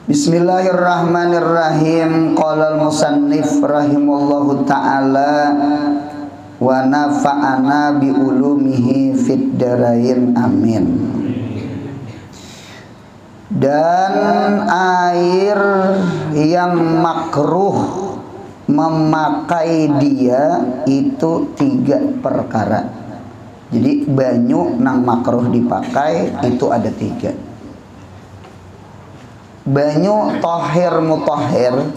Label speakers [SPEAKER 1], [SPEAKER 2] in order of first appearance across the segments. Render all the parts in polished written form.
[SPEAKER 1] Bismillahirrahmanirrahim. Qala al-musannif rahimallahu ta'ala wa nafa'ana bi ulumihi fid darain amin. Dan air yang makruh memakai dia itu 3 perkara. Jadi banyu nang makruh dipakai itu ada 3. Banyu tohir mutahhir,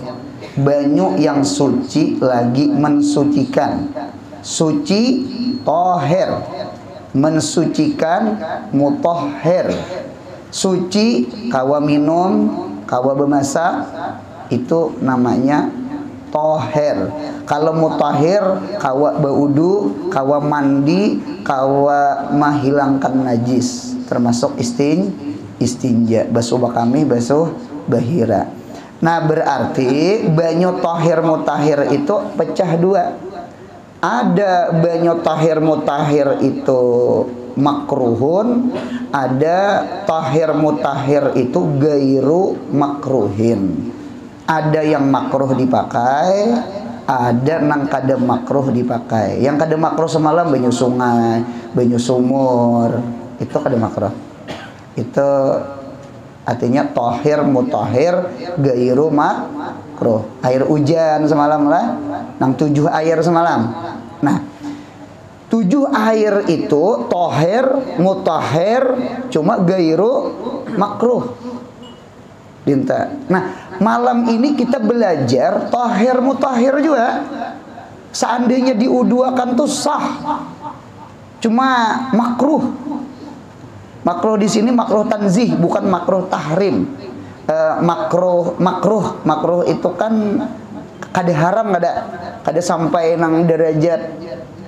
[SPEAKER 1] banyu yang suci lagi mensucikan. Suci tohir, mensucikan mutahhir. Suci kawa minum, kawa bemasak, itu namanya tohir. Kalau mutahhir kawa baudu, kawa mandi, kawa menghilangkan najis, termasuk istinja, basuh bakami, basuh bahira. Nah berarti banyu tohir mutahhir itu pecah 2. Ada banyu tohir mutahhir itu makruhun, ada tohir mutahhir itu gairu makruhin. Ada yang makruh dipakai, ada nang kada makruh dipakai. Yang kada makruh semalam banyu sungai, banyu sumur, itu kada makruh. Itu artinya tohir mutahhir gairu makruh. Air hujan semalam lah, nang 7 air semalam. Nah 7 air itu tohir mutahhir, cuma gairu makruh dinta. Nah malam ini kita belajar tohir mutahhir juga. Seandainya diuduakan tuh sah, cuma makruh. Makruh di sini makruh tanzih, bukan makruh tahrim. Makruh itu kan kada haram, kada sampai nang derajat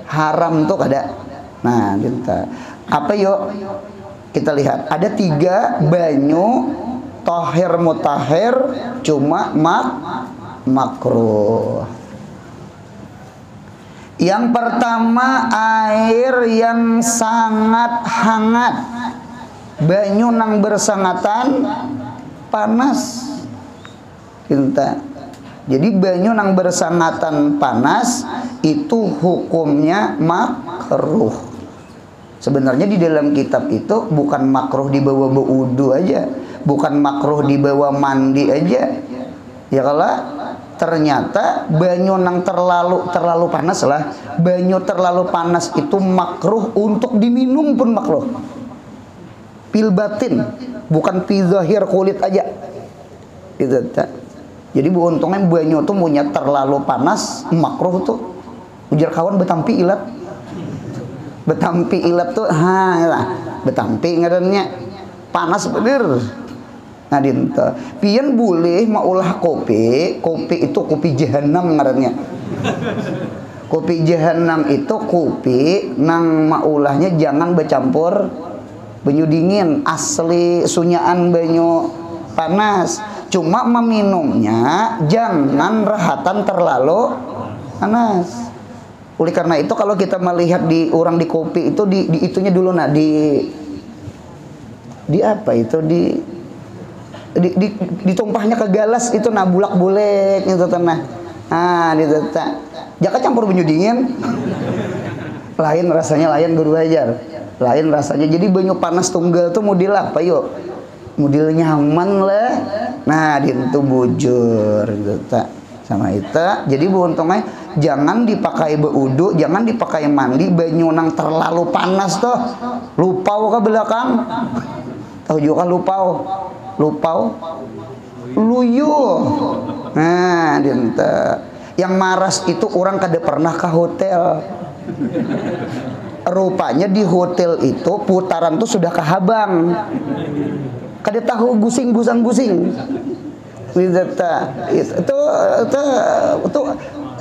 [SPEAKER 1] haram tuh kada. Nah, kita apa yuk kita lihat. Ada 3 banyu tohir mutahhir cuma makruh. Yang pertama air yang sangat hangat. Banyu nang bersangatan panas kita. Jadi banyu nang bersangatan panas itu hukumnya makruh. Sebenarnya di dalam kitab itu bukan makruh dibawa berwudu aja, bukan makruh dibawa mandi aja. Ya kalau ternyata banyu nang terlalu panas lah, banyu terlalu panas itu makruh untuk diminum pun makruh. Pil batin, bukan pil zahir kulit aja gitu. Jadi untungnya banyu tuh punya terlalu panas makruh tuh. Ujar kawan betampi ilat tuh betampi ngarannya panas bener. Nah dinta pian boleh maulah kopi itu kopi jahanam ngarannya. Kopi jahanam itu kopi nang maulahnya jangan bercampur banyu dingin, asli sunyaan banyu panas. Cuma meminumnya jangan rahatan terlalu panas. Oleh karena itu kalau kita melihat di orang di kopi itu di itunya dulu di apa itu ditumpahnya ke galas itu bulak-bulek gitu tanah. Ah gitu tak. Jangan campur banyu dingin. Lain rasanya lain guru ajar. Lain rasanya. Jadi banyu panas tunggal tuh model apa yuk? Model nyaman lah. Nah dintu bujur gitu tak sama itu. Jadi untungnya jangan dipakai berwudu, jangan dipakai mandi banyu nang terlalu panas tuh. Lupau ke belakang. Tahu juga lupau? Luyuh. Nah dintu. Yang maras itu orang kada pernah ke hotel. Rupanya di hotel itu putaran tuh sudah kehabang. Kada tahu busing. Itu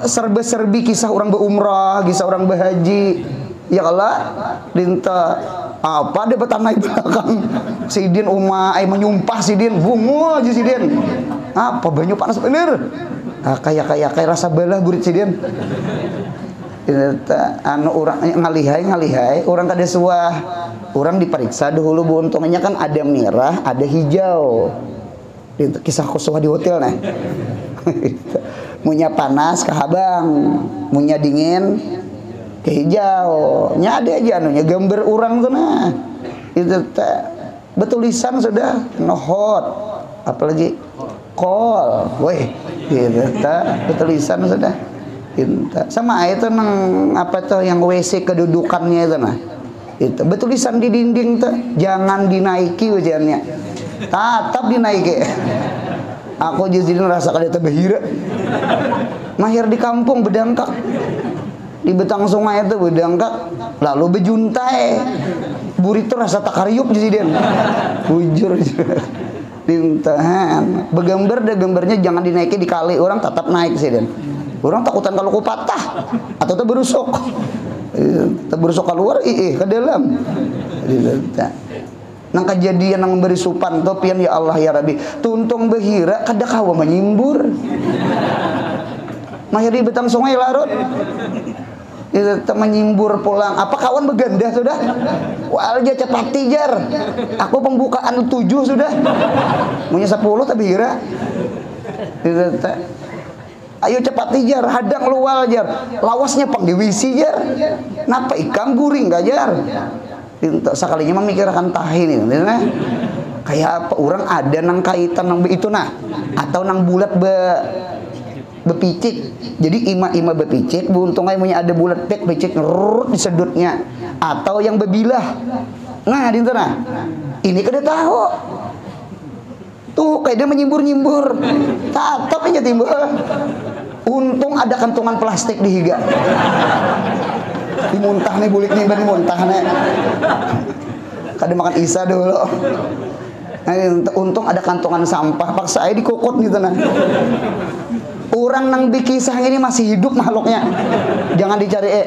[SPEAKER 1] serba-serbi kisah orang berumrah, kisah orang berhaji. Ya Allah, dinta apa ada betanai belakang. Sidin umai menyumpah sidin, bungu aja sidin. Apa banyu panas bener. Kayak rasa belah gurit sidin. Anu orang ngalihai orang kada suah. Orang diperiksa dahulu untungnya kan ada merah, ada hijau. Kisah kusuha di hotel nah. Munya panas ke habang, munya dingin ke hijau. Nya ada aja anunya gambar orang tuh nah. Itu teh betulisan sudah nohot, apalagi kol, weh, gitu teh betulisan sudah. Sama itu nang apa tuh yang WC kedudukannya itu nah. Itu betulisan di dinding tuh jangan dinaiki ujiannya. Tetap dinaiki. Aku jadi ngerasa kada teh bahira. Mahir di kampung bedangkak. Di betang sungai itu bedangkak lalu bejuntai. Burito rasa takariup jadi den. Bujur. Dintahan. Begambar deh gambarnya jangan dinaiki di kali, orang tetap naik sih den. Orang takutan kalau ku patah atau tuh berusuk. Berusuk keluar ke dalam. Nang kejadian nang memberi supan topian ya Allah ya Rabbi. Tuntung behira kada kawa menyimbur. Mahiri betang sungai larut. Itu menyimbur pulang. Apa kawan beganda sudah? Walja cepat tijar. Aku pembukaan 7 sudah. Punya 10 tapi hira. Itu ayo cepat tijar, hadang lual jar. Lawasnya pang diwisi jar. Napa ikan guring gak jar? Sekalinya memikirkan tahi nih, kayak apa orang ada nang kaitan nang itu nah, atau nang bulat bepicik. Jadi ima bepicik, buntungnya punya ada bulat picik ngerut disedutnya, atau yang bebilah. Nah, di sana. Ini kada tahu. Tuh kayak dia menyimbur-nyimbur. Tatap aja timbul. Untung ada kantongan plastik di higa. Dimuntah nih bulik nih dimuntah nih. Kada makan isa dulu. Untung ada kantongan sampah. Paksa aja dikokot gitu nah. Orang nang bikisah ini masih hidup makhluknya. Jangan dicari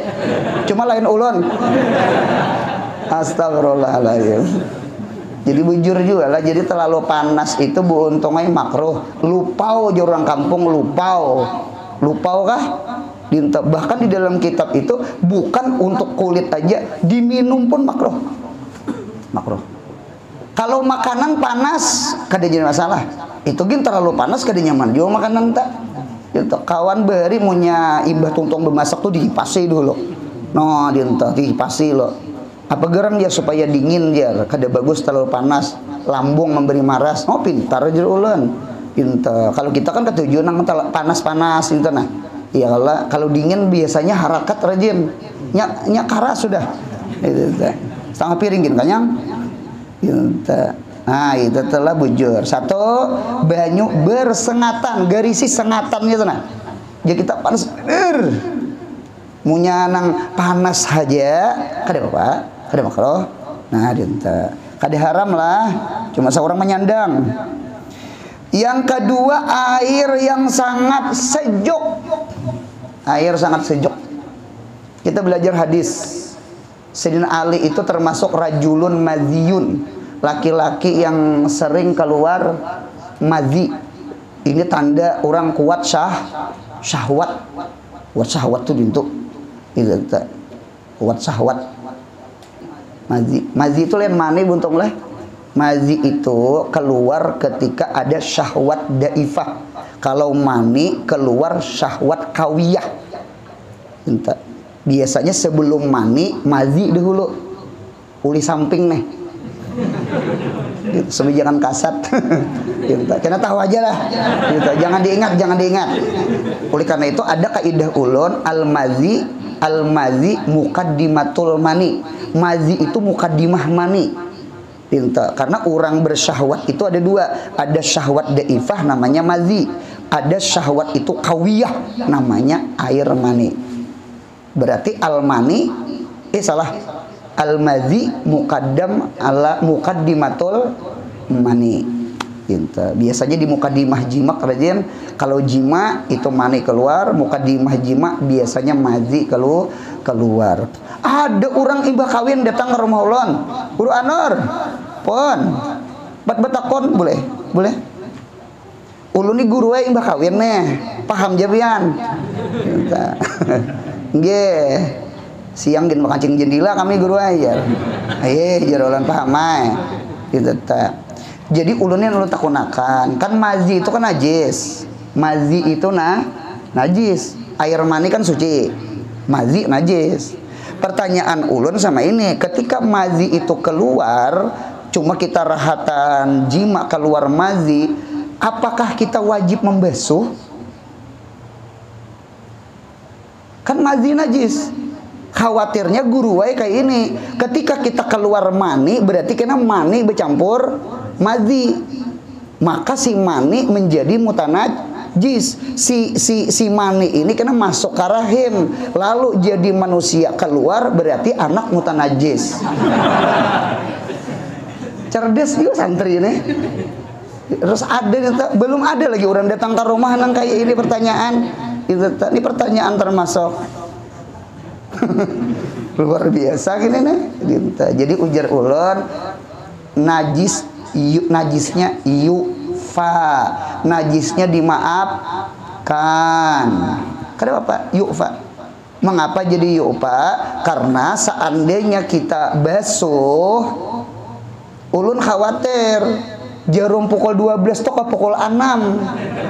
[SPEAKER 1] cuma lain ulun. Astagfirullahaladzim. Jadi bujur juga lah. Jadi terlalu panas itu bu untungnya makruh. Lupau aja orang kampung lupau. Lupau kah? Bahkan di dalam kitab itu bukan untuk kulit aja, diminum pun makruh. Makruh. Kalau makanan panas kada jadi masalah. Itu gin terlalu panas kada nyaman juga makanan tak. Gitu. Kawan beri punya imbah tungtung bemasak tuh dihipasi dulu. No, dinta dihipasi lo. Apa geram dia supaya dingin dia, kada bagus terlalu panas. Lambung memberi maras. Oh pintar aja ulun. Kalau kita kan ketujuan nang panas-panas itu nah. Ya kalau dingin biasanya harakat rajin. Nya kara sudah. Itu setengah piring gin kanyang. Nah, itu telah bujur. Satu, banyu bersengatan, garisi sengatan gitu nah. Jadi kita panas munya nang panas saja, kada apa? Kada makruh. Nah, dinta. Kada haram lah. Cuma seorang menyandang. Yang kedua, air yang sangat sejuk. Air sangat sejuk. Kita belajar hadis. Sayyidina Ali itu termasuk rajulun madhiyun, laki-laki yang sering keluar madhi. Ini tanda orang kuat syahwat. Kuat syahwat itu bentuk itu kuat syahwat. Madhi itu lain mani buntung lah. Madhi itu keluar ketika ada syahwat daifah. Kalau mani keluar syahwat kawiyah. Biasanya sebelum mani, madhi dahulu. Uli samping nih. Sebijangan kasat. Karena tahu aja lah. Jangan diingat. Oleh karena itu ada kaidah ulun al-madhi muqaddimatul mani. Madhi itu muqaddimah mani. Karena orang bersyahwat itu ada dua. Ada syahwat daifah namanya madhi. Ada syahwat itu kawiyah namanya air mani. Berarti al-mani salah. Al-madhi muqaddam ala muqaddimatul mani. Biasanya di muqaddimah jima rajin. Kalau jima itu mani keluar, muqaddimah jima biasanya madhi keluar. Ada orang imbah kawin datang ke rumah ulun. Guru Anur, pon, betakon boleh? Ulun ni guru imbah kawin nih, paham jabian. Nggih. Siang gin makancing jendela kami guru aja. Aye, jarolan paham ai. Gitu ta. Jadi ulunnya ulun takunakan. Kan mazi itu kan najis. Mazi itu najis. Air mani kan suci. Mazi najis. Pertanyaan ulun sama ini, ketika mazi itu keluar, cuma kita rahatan jima keluar mazi, apakah kita wajib membasuh? Kan mazi najis. Khawatirnya guru wae kayak ini. Ketika kita keluar mani, berarti kena mani bercampur mazi. Maka si mani menjadi mutanajis. Si mani ini kena masuk ke rahim, lalu jadi manusia keluar, berarti anak mutanajis. Cerdas juga santri ini. Terus belum ada lagi orang datang ke rumah nang kayak ini pertanyaan. Ini pertanyaan termasuk luar biasa gini nih. Jadi ujar ulun, najisnya yufa, najisnya dimaafkan. Kenapa yufa? Mengapa jadi yufa? Karena seandainya kita basuh, ulun khawatir jarum pukul 12 tuh ke pukul 6.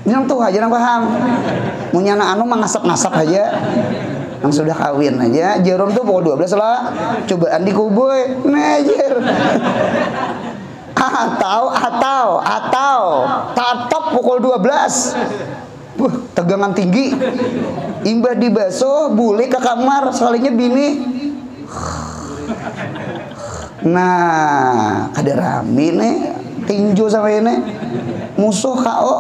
[SPEAKER 1] Yang tuh aja nang paham. Munyana anu mengasap-ngasap aja. Yang sudah kawin aja, jarum tuh pukul 12 lah. Cobaan dikuboy, nejer. Atau tatap pukul 12. Tegangan tinggi. Imbah dibasuh, bule ke kamar, sekalinya bini. Nah, ada rame nih, tinju sama ini. Musuh KO.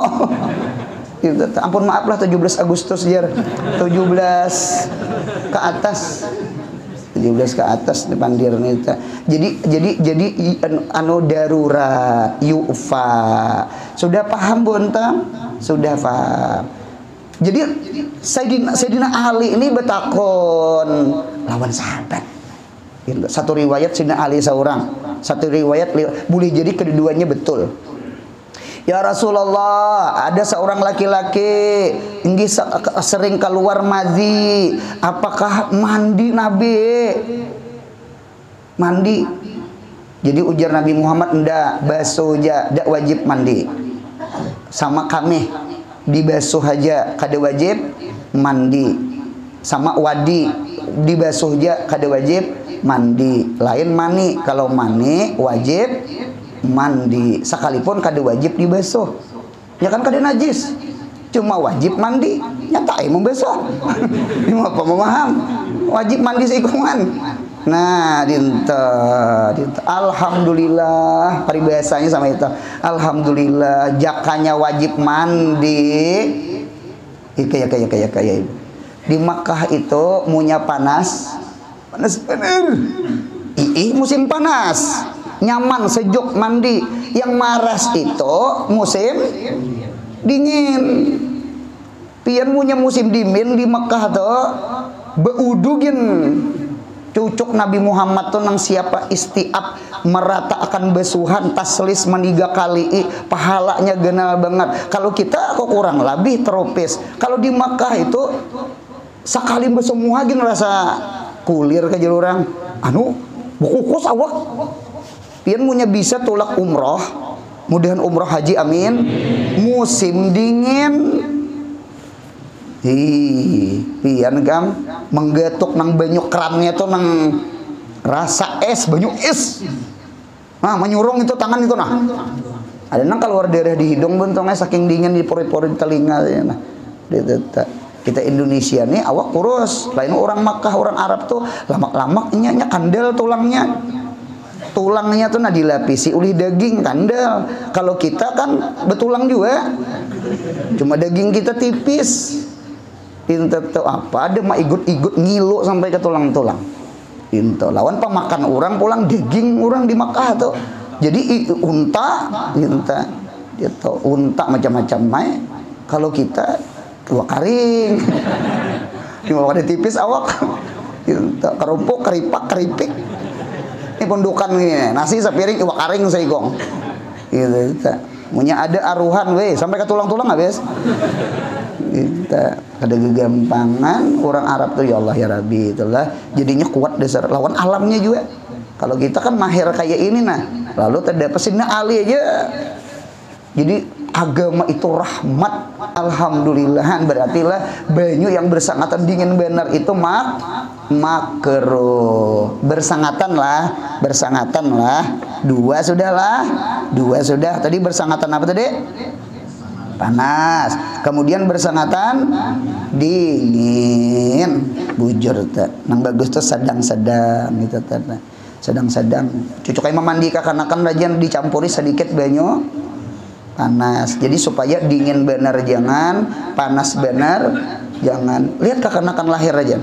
[SPEAKER 1] Ampun maaf lah 17 Agustus jar. 17 ke atas. 17 ke atas depan dirna itu. Jadi anu darurat yufa. Sudah paham Bontang? Sudah paham. Jadi Sayyidina Ali ini betakon lawan sahabat. Satu riwayat Sayyidina Ali seorang, satu riwayat boleh jadi keduanya betul. Ya Rasulullah, ada seorang laki-laki ingin sering keluar mazi. Apakah mandi Nabi? Mandi. Jadi ujar Nabi Muhammad, enggak, basuh aja, enggak wajib mandi. Sama kami, dibasuh aja, kada wajib mandi. Sama wadi, dibasuh aja, kada wajib mandi. Lain mani, kalau mani wajib mandi, sekalipun kada wajib dibasuh. Ya kan kada najis, cuma wajib mandi. Nyata membasuh. Ini apa memaham? Wajib mandi seikungan. Nah, dinta. Alhamdulillah, paribahasanya sama itu. Alhamdulillah, jakanya wajib mandi. Kayak. Di Makkah itu munya panas bener. Musim panas. Nyaman, sejuk, mandi. Yang maras itu musim dingin. Pian punya musim dingin di Mekah tuh beudugin cucuk Nabi Muhammad tuh nang siapa istiab merata akan besuhan taslis meniga kali pahalanya genal banget. Kalau kita kok kurang lebih tropis. Kalau di Mekah itu sekali besemua gin rasa kulir ke orang. Anu bukukus awak. Pian punya bisa tulak umroh, mudahan umroh haji amin. Musim dingin, pian gam menggetuk nang banyu kerannya tuh nang rasa es, banyu es. Nah, menyurung itu tangan itu nah. Ada nang keluar darah di hidung buntungnya saking dingin di pori-pori telinga ya nah. Kita Indonesia nih awak kurus, lain orang Makkah, orang Arab tuh lamak-lamaknya kandel tulangnya tuh dilapisi oleh daging kandel. Kalau kita kan betulang juga, cuma daging kita tipis. Pintu apa ada mah igut ngilu sampai ke tulang-tulang. Pintu lawan pemakan orang pulang daging orang di Makkah tuh. Jadi unta macam-macam mai. Kalau kita tua karing, cuma ada tipis awak. Kerupuk, keripik. Ini pundukan nih, nasi sepiring iwak karing seigong. Gitu. Punya ada aruhan weh sampai ke tulang-tulang habis. Kita ada gegampangan orang Arab tuh ya Allah ya Rabbi itulah jadinya kuat dasar lawan alamnya juga. Kalau kita kan mahir kayak ini nah, lalu terdapat sini ali aja. Jadi agama itu rahmat. Alhamdulillah, berartilah banyu yang bersangatan dingin benar itu makruh. Bersangatan lah. Dua sudah. Tadi bersangatan apa tadi? Panas. Kemudian bersangatan dingin. Bujur teh. Nang bagus tuh sedang-sedang gitu teh. Sedang-sedang. Cucu kayak mandi kakanakan rajian dicampuri sedikit banyu panas. Jadi supaya dingin benar jangan, panas benar jangan. Lihat kakanakan lahir aja.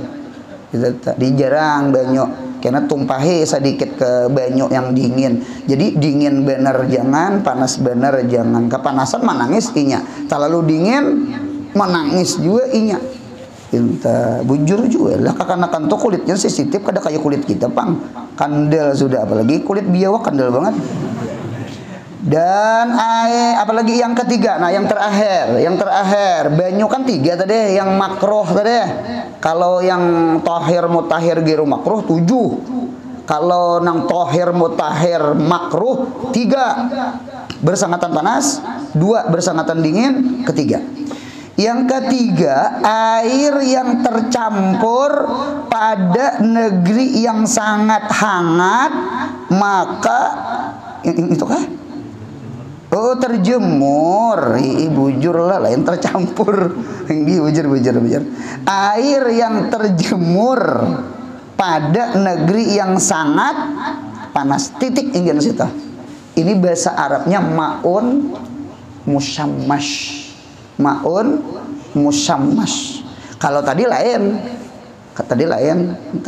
[SPEAKER 1] Gitu tadi jarang banyu karena tumpahi sedikit ke banyu yang dingin. Jadi dingin benar jangan, panas benar jangan. Kepanasan menangis inya. Terlalu dingin menangis juga inya. Kita bujur juga lah kakanakan tuh kulitnya sensitif kada kayak kulit kita pang kandel sudah, apalagi kulit biawak kandel banget. Dan apalagi yang ketiga, nah yang terakhir banyu kan 3 tadi, yang makruh tadi. Kalau yang tohir mutahir giru makruh 7. Kalau nang tohir mutahir makruh 3, bersangatan panas 2, bersangatan dingin ketiga. Yang ketiga, air yang tercampur pada negeri yang sangat hangat, maka itu kah? Oh, terjemur. Bujur lah yang tercampur. Bujur. Air yang terjemur pada negeri yang sangat panas. Titik ingin situ. Ini bahasa Arabnya ma'un musammash. Ma'un musammas. Kalau tadi lain.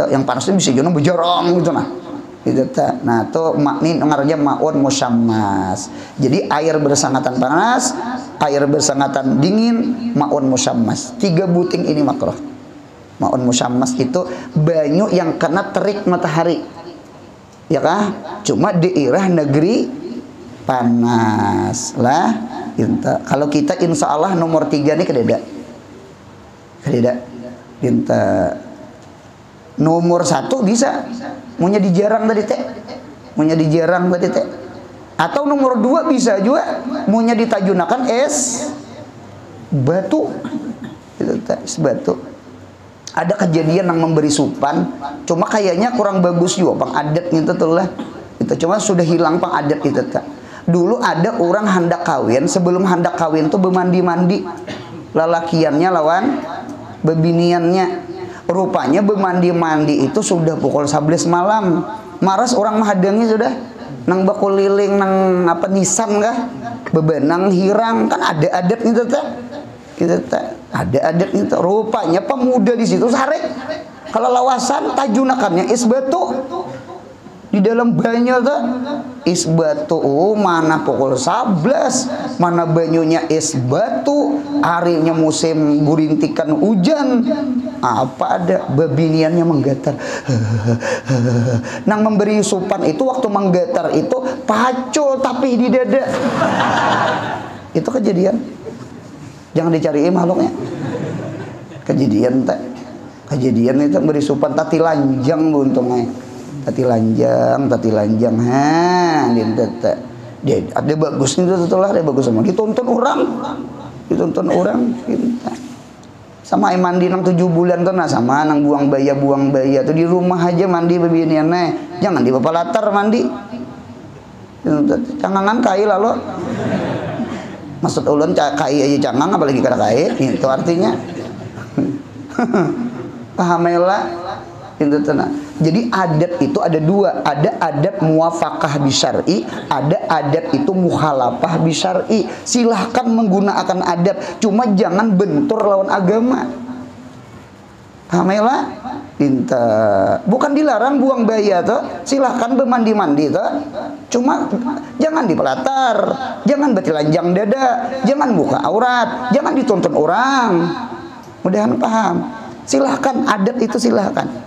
[SPEAKER 1] Yang panas itu bisa jono bejorong gitu nah. Gitu ta. Nah, tuh makni ngaranya ma'un musammas. Jadi air bersangatan panas, air bersangatan dingin, ma'un musammas. 3 buting ini makruh. Ma'un musammas itu banyu yang kena terik matahari. Ya kah? Cuma daerah negeri panas lah. Kalau kita insya Allah nomor 3 nih kededa kita nomor 1 bisa maunya dijarang tadi teh atau nomor 2 bisa juga maunya ditajunakan es batu es batu. Ada kejadian yang memberi supan, cuma kayaknya kurang bagus juga pang adat gitu tuh lah itu, cuma sudah hilang pang adat itu tak. Dulu ada orang hendak kawin, sebelum hendak kawin tuh bermandi-mandi lelakiannya lawan bebiniannya. Rupanya bermandi-mandi itu sudah pukul 11 malam. Maras orang mahadangi sudah nang bakul liling nang apa nisan kah? Bebenang hirang kan ada adat itu teh. Kita ada adat itu. Rupanya pemuda di situ sarek. Kalau lawasan tajunakannya is batu. Di dalam banyu tuh is batu, mana pukul 11, mana banyunya es batu, harinya musim burintikan hujan, apa ada bebiniannya menggetar. Nang memberi supan itu waktu menggetar itu pacul tapi di dada. Itu kejadian, jangan dicariin makhluknya. Kejadian itu beri supan tati lanjang buntungnya. Tati lanjang, ada bagus itu setelah ada bagus semua. Ditonton orang, kita. Sama mandi nang 7 bulan tuh nah sama nang buang baya tuh di rumah aja mandi beginiannya, jangan di bapak latar mandi. Cangangan kai lalu, maksud ulun kai aja cangang apalagi kada kai, itu artinya. Pahamela. Itu tenang. Jadi adat itu ada 2, ada adat muwafaqah bisyar'i, ada adat itu mukhalafah bisyar'i. Silahkan menggunakan adat, cuma jangan bentur lawan agama. Pamela, pinta. Bukan dilarang buang baya tuh, silahkan bermandi-mandi tuh. Cuma jangan dipelatar, jangan betilanjang dada, jangan buka aurat, jangan ditonton orang. Mudahan paham. Silahkan adat itu silahkan.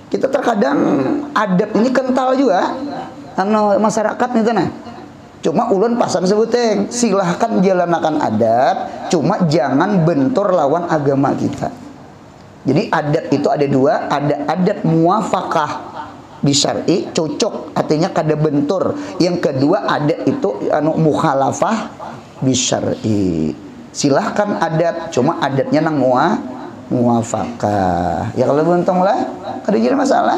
[SPEAKER 1] Kita terkadang adat ini kental juga masyarakat nih nah. Cuma ulun pasan sebuteng, silahkan jalanakan adat, cuma jangan bentur lawan agama kita. Jadi adat itu ada 2, ada adat muwafaqah bisyar'i cocok artinya kada bentur. Yang kedua adat itu mukhalafah bisyar'i. Silahkan adat, cuma adatnya nang muwafaqah. Ya kalau buntung lah, kada jadi masalah.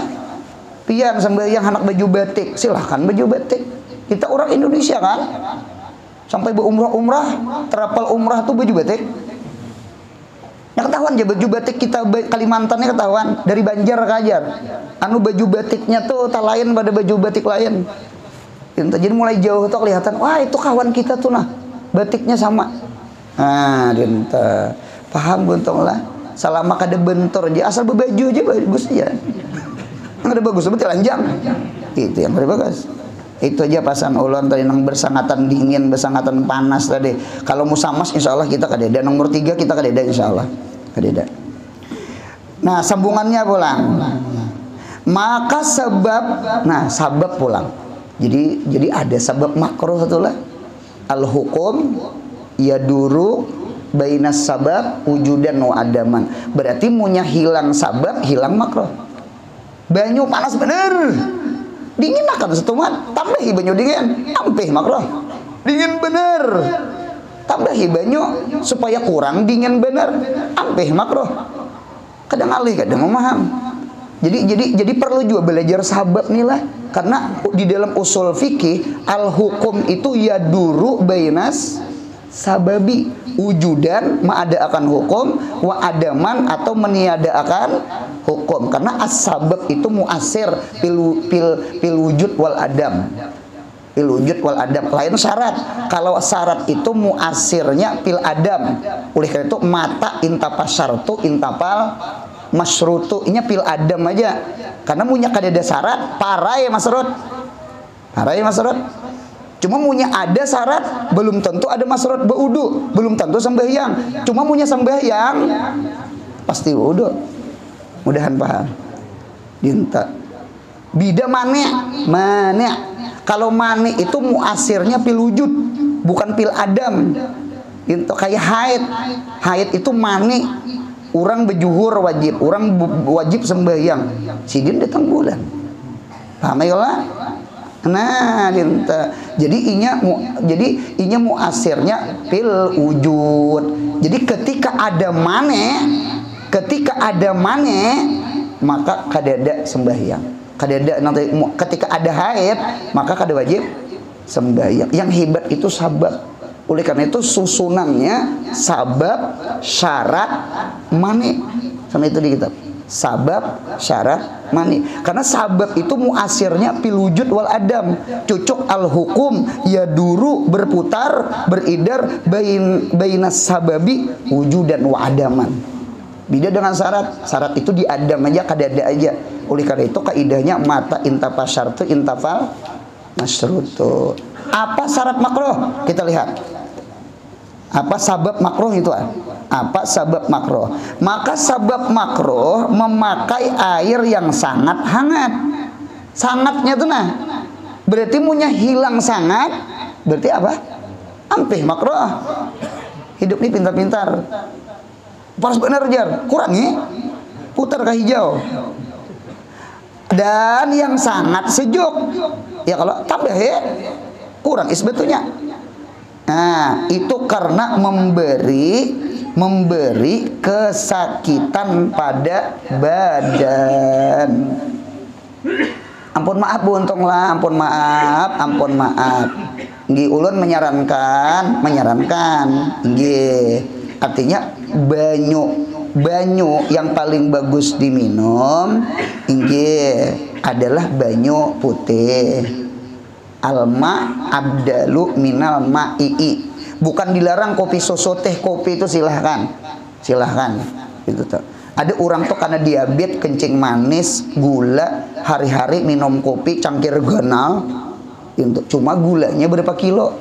[SPEAKER 1] Pian sembahyang anak baju batik, silahkan baju batik. Kita orang Indonesia kan, sampai berumrah-umrah, terapal umrah tuh baju batik. Ya ketahuan aja baju batik kita Kalimantannya ketahuan dari Banjar ke Ajar. Anu baju batiknya tuh tak lain pada baju batik lain. Jadi mulai jauh tuh kelihatan, wah itu kawan kita tuh nah, batiknya sama. Nah, dinta paham buntung lah. Selama kada bentor aja, asal berbaju aja bagus ya. Yang ada bagus seperti lanjang. Itu yang ada bagus. Itu aja pasan ulun tadi nang bersangatan dingin, bersangatan panas tadi. Kalau musamas insya Allah kita kadeda. Nomor 3 kita kadeda insya Allah. Kadeda. Nah sambungannya pulang. Maka sebab, nah sabab pulang. Jadi ada sabab makruh satu lah. Al-hukum yaduru bainas sabab wujudan wa adaman. Berarti munya hilang sabab, hilang makruh. Banyu panas bener. Dingin akan setumat, tambahi banyu dingin, ampih makruh. Dingin bener, tambahi banyu supaya kurang dingin bener, ampih makruh. Kadang alih, kadang memaham. Jadi perlu juga belajar sabab nih lah, karena di dalam usul fikih al hukum itu yaduru bainas sababi wujudan ma'ada akan hukum wa adaman atau meniada akan hukum, karena as-sabab itu muasir pil wujud wal adam, pil wujud wal adam lain syarat. Kalau syarat itu muasirnya pil adam, oleh karena itu mata intapa syartu intapal masyrutu, ini pil adam aja, karena punya kadada syarat parai masrut, parai masrut. Cuma punya ada syarat, belum tentu ada masrut beudu, belum tentu sembahyang. Cuma punya sembahyang pasti wudu. Mudahan paham. Dinta. Bida mane. Kalau mane itu muasirnya pil wujud, bukan pil adam. Itu kayak haid. Haid itu mane. Orang bejuhur wajib, orang wajib sembahyang. Sidin datang bulan. Paham ya lah? Nah, dinta. Jadi inya muasirnya pil wujud. Jadi ketika ada mane, maka kadada sembahyang. Kadada nanti ketika ada haid, maka kada wajib sembahyang. Yang hebat itu sabab. Oleh karena itu susunannya sabab, syarat, mane. Sama itu di kitab. Sabab, syarat, mani. Karena sabab itu muasirnya pil wujud wal adam. Cocok al hukum yaduru berputar, beridar bainas sababi wujudan wa adaman. Beda dengan syarat. Syarat itu di adam aja, kadada aja. Oleh karena itu kaidahnya mata intapa syartu intafal masyrutu. Apa syarat makruh? Kita lihat. Apa sabab makruh itu? Apa sabab makruh? Maka sabab makruh memakai air yang sangat hangat. Sangatnya tuh nah. Berarti punya hilang sangat. Berarti apa? Ampih makruh. Hidup ini pintar-pintar. Paras bener jar, kurangi. Putar ke hijau. Dan yang sangat sejuk. Ya kalau tambah ya kurang sebetulnya. Nah, itu karena memberi kesakitan pada badan. Ampun maaf buntung lah, ampun maaf. Nggih ulun menyarankan, nggih. Artinya banyu yang paling bagus diminum nggih adalah banyu putih. Alma abdalu minal ma'i. Bukan dilarang kopi susu teh kopi itu silahkan itu tuh. Ada orang tuh karena diabetes kencing manis gula hari-hari minum kopi cangkir ganal untuk cuma gulanya berapa kilo,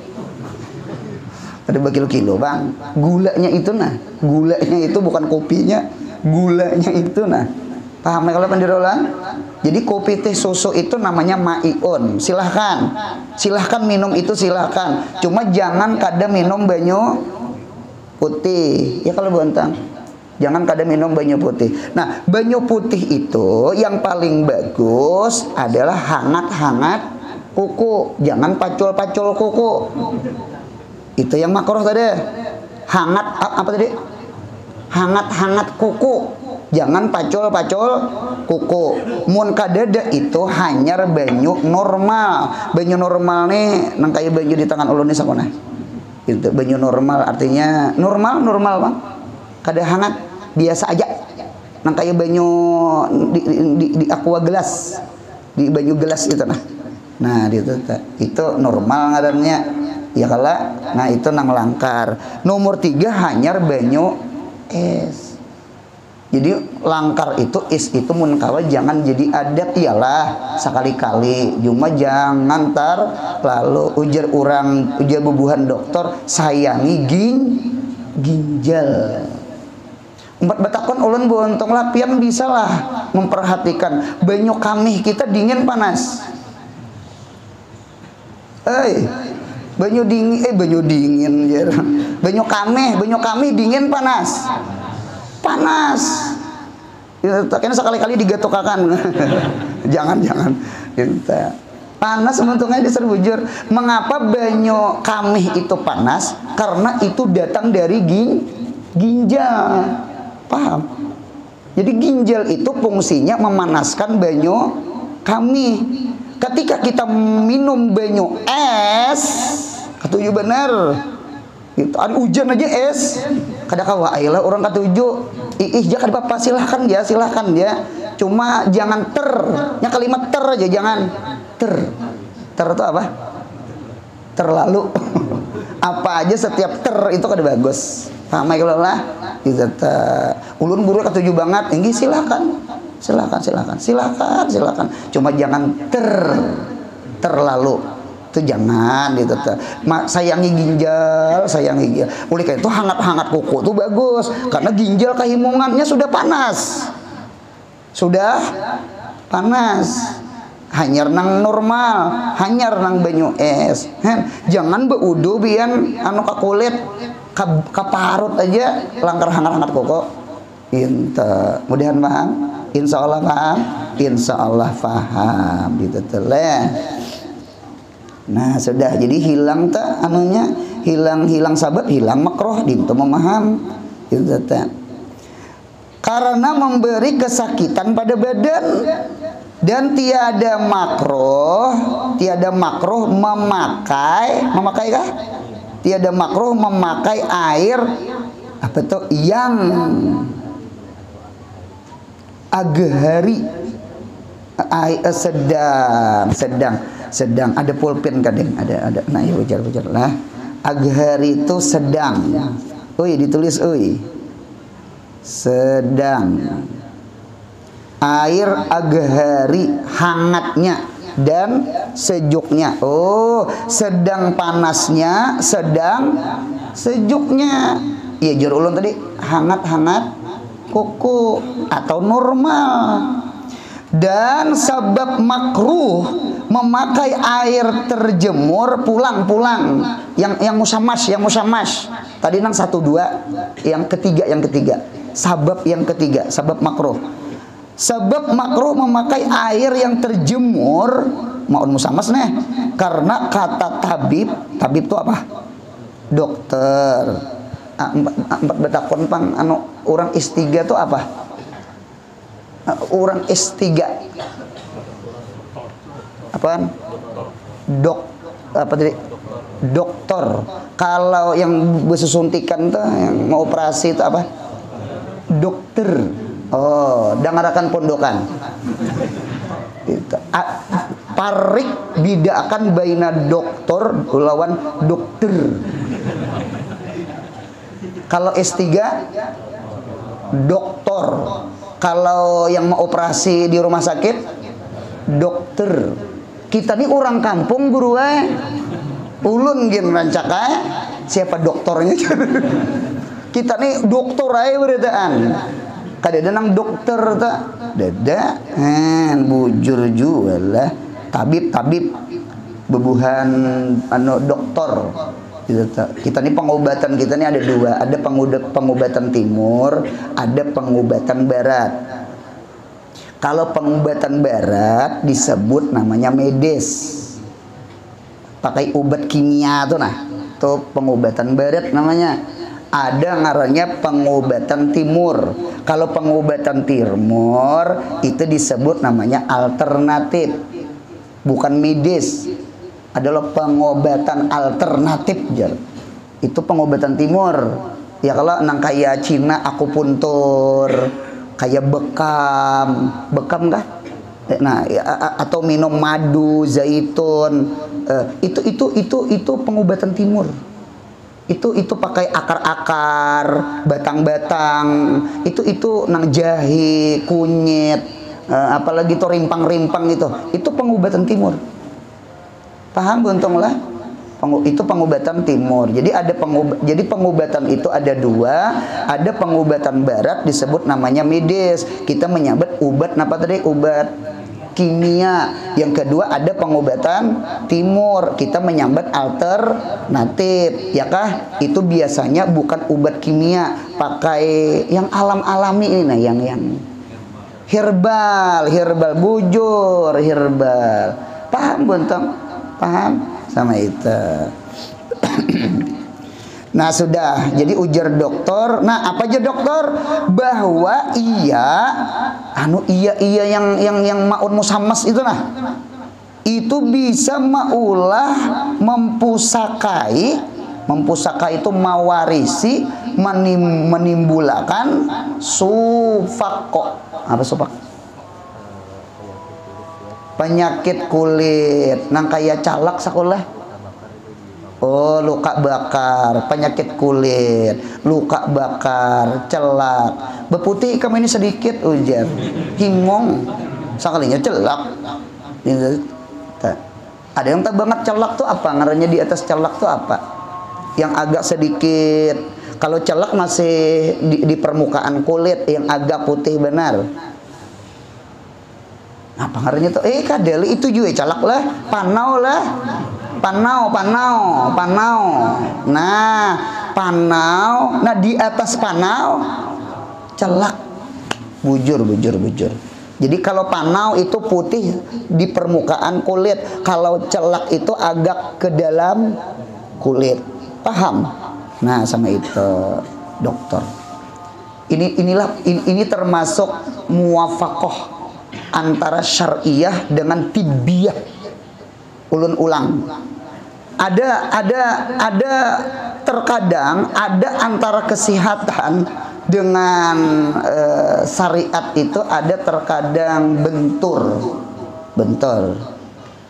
[SPEAKER 1] ada berapa kilo bang gulanya itu bukan kopinya, gulanya itu nah. Paham ya kalau pendirolan? Jadi kopi teh susu itu namanya ma'iun. Silahkan minum itu silahkan. Cuma jangan kada minum banyu putih. Ya kalau bontang. Jangan kada minum banyu putih. Nah, banyu putih itu yang paling bagus adalah hangat-hangat kuku. Jangan pacul-pacul kuku. Itu yang makruh tadi. Hangat apa tadi? Hangat-hangat kuku. Jangan pacul-pacul kuku. Mun kadada itu hanyar banyu normal. Banyu normal nih nang kaya banyu di tangan ulun nih sakona. Itu banyu normal artinya normal Bang. Kada hangat, biasa aja. Nang kaya banyu di aqua gelas. Di banyu gelas itu nah. Nah, itu normal ngarannya. Ya kala, nah itu nang langkar. Nomor 3 hanyar banyu es. Jadi langkar itu is itu mun kawa jangan jadi adat, iyalah sekali-kali. Cuma jangan tar lalu ujar bubuhan dokter sayangi ginjal. Empat batakon ulun bontong lapian bisa lah memperhatikan banyu kamih kita dingin panas. Banyu dingin ya. Banyu kamih dingin panas. Kayaknya sekali-kali digatokakan. jangan kita panas untungnya diserbujur. Mengapa banyu kamih itu panas? Karena itu datang dari ginjal. Paham? Jadi ginjal itu fungsinya memanaskan banyu kamih. Ketika kita minum banyu es, katuju bener. Gitu. Ada hujan aja es. Kada kawa ayolah orang katuju. Ja kada apa silahkan ya. Cuma jangan nya kalimat aja jangan ter itu apa? Terlalu. Apa aja setiap itu kada bagus. Paham kalau lah? Gitu. Ulun buru katuju banget. Ini silakan. Cuma jangan terlalu. Itu jangan gitu. Sayangi ginjal. Oleh karena itu hangat-hangat kuku itu bagus karena ginjal kehimungannya sudah panas. Hanyar nang normal, hanyar nang banyu es. Jangan beudu bian anu ka kulit ka parut aja langkar hangat-hangat kuku. Mudahan paham? Insyaallah paham? Insyaallah paham gitu teh. Nah, sudah jadi hilang tak anunya, hilang sabab, hilang makruh dintu memaham. Gitu teh. Karena memberi kesakitan pada badan dan tiada makruh memakai kah? Tiada makruh memakai air apa tuh yang aghari sedang ada pulpen kadang ada nah ya ujar lah aghari itu sedang ditulis sedang air aghari hangatnya dan sejuknya sedang panasnya sedang sejuknya ya jur ulun tadi hangat kuku atau normal. Dan sebab makruh memakai air terjemur pulang yang musamas tadi nang 1 2 yang ketiga sebab makruh memakai air yang terjemur maun musamas nih karena kata tabib itu apa? Dokter. Empat betakon pang anu orang S3 itu apa? Orang S3 apaan? Dokter. Kalau yang bersuntikan tuh yang mau operasi itu apa? Dokter. Dangarakan pondokan. Gitu. Parik bidakan baina dokter lawan dokter. Kalau S3 dokter. Kalau yang mau operasi di rumah sakit dokter. Kita nih orang kampung guru ulun gin rancak siapa dokternya. Kita nih dokter beritaan. Kadang nang dokter tak dada bujur jual lah tabib bebuhan anu dokter Kita nih pengobatan kita nih ada dua, ada pengobatan timur, ada pengobatan barat. Kalau pengobatan barat disebut namanya medis, pakai obat kimia tuh, nah tuh pengobatan barat namanya. Ada ngarannya pengobatan timur. Kalau pengobatan timur itu disebut namanya alternatif, bukan medis. Adalah pengobatan alternatif, jar. Itu pengobatan timur. Ya kalau nang kayak Cina akupuntur, kayak bekam kah? Nah, atau minum madu zaitun, itu pengobatan timur. Itu pakai akar-akar, batang-batang, itu nang jahe, kunyit, apalagi tuh rimpang-rimpang itu pengobatan timur. Paham buntung lah? Itu pengobatan timur. Jadi pengobatan itu ada dua, ada pengobatan barat disebut namanya medis. Kita menyebut obat apa tadi? Obat kimia. Yang kedua ada pengobatan timur, kita menyambat alternatif, ya kah? Itu biasanya bukan obat kimia, pakai yang alam-alami ini, nah yang herbal, bujur, herbal. Paham Buntong? Paham sama itu. Nah sudah, jadi ujar dokter. Nah apa aja dokter? Bahwa iya yang maun musammas itu, nah itu bisa maulah mempusakai itu mawarisi, menimbulkan sufako. Apa sufak? Penyakit kulit, nang kayak calak sakulah. Oh, luka bakar, penyakit kulit, luka bakar, celak. Beputih kamu ini sedikit ujar. Hingong, sakalinya celak. Ada yang tak banget celak tuh apa? Ngarannya di atas celak tuh apa? Yang agak sedikit. Kalau celak masih di permukaan kulit, yang agak putih benar. Apa ngarannya tuh? Kadeli itu juga celak lah, panau lah. Panau. Nah, panau. Nah, di atas panau celak. Bujur. Jadi kalau panau itu putih di permukaan kulit, kalau celak itu agak ke dalam kulit. Paham? Nah, sama itu, dokter. Ini termasuk muwafaqah antara syariah dengan tibbiyah. Ulun ulang. Ada terkadang ada antara kesehatan dengan syariat itu ada terkadang bentur.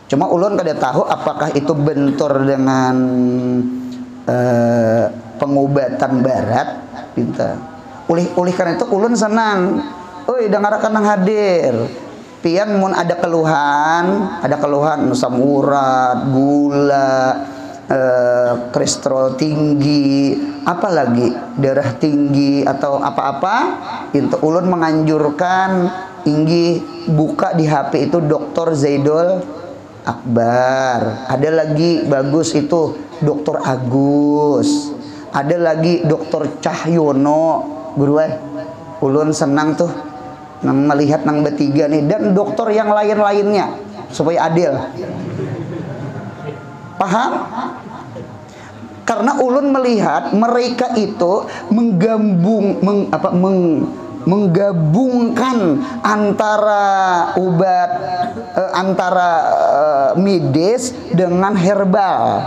[SPEAKER 1] Cuma ulun kada tahu apakah itu bentur dengan pengobatan barat gitu. Ulih karena itu ulun senang. Oi dengarakan nang hadir. Pian mun ada keluhan asam urat, gula, kolesterol tinggi, apalagi darah tinggi atau apa-apa, itu ulun menganjurkan inggi buka di HP itu Dr. Zaidul Akbar. Ada lagi bagus itu Dr. Agus. Ada lagi Dr. Cahyono. Guru ulun senang tuh melihat nang bertiga nih, dan dokter yang lain-lainnya supaya adil. Paham? Karena ulun melihat mereka itu menggabungkan antara obat medis dengan herbal.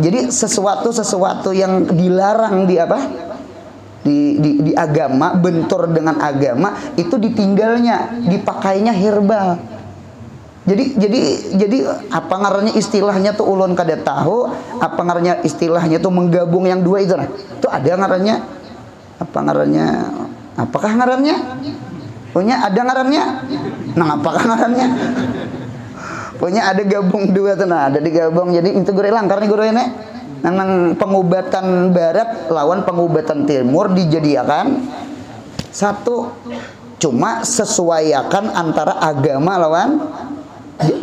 [SPEAKER 1] Jadi sesuatu yang dilarang di agama, bentur dengan agama, itu ditinggalnya, dipakainya herbal. Jadi apa ngarannya istilahnya tuh ulun kada tahu, apa ngarannya istilahnya tuh menggabung yang dua itu, nah itu ada ngarannya apa ngarannya, apakah ngarannya punya ada ngarannya, nah apakah ngarannya punya ada gabung dua tuh, nah ada digabung, jadi itu gue langkar nih gue ini. Nang pengobatan barat lawan pengobatan timur dijadikan satu, cuma sesuaikan antara agama lawan,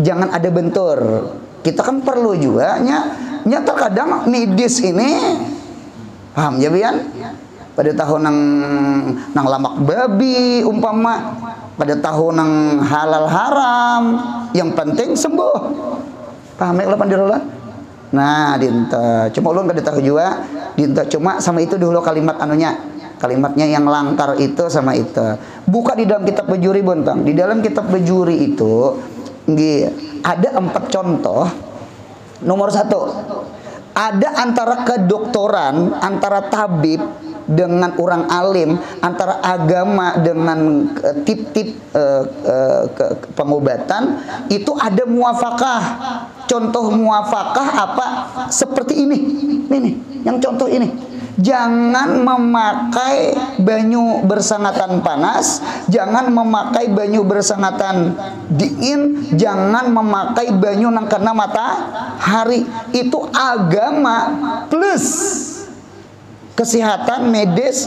[SPEAKER 1] jangan ada bentur. Kita kan perlu juga nya nya terkadang medis ini paham ya Bian, pada tahun nang lamak babi umpama, pada tahun nang halal haram, yang penting sembuh. Paham ya kalau pandirola? Nah, dinta cuma ulun kada tahu juga, dinta cuma sama itu dulu kalimat anunya. Kalimatnya yang langkar itu sama itu. Buka di dalam kitab Bejuri Bontang. Di dalam kitab Bejuri itu ada 4 contoh. Nomor 1, ada antara kedokteran, antara tabib dengan orang alim, antara agama dengan tip-tip pengobatan, itu ada muafakah. Contoh muafakah apa? Seperti ini. Ini, yang contoh ini. Jangan memakai banyu bersangatan panas, jangan memakai banyu bersangatan dingin, jangan memakai banyu nang kena matahari. Itu agama plus kesehatan medis,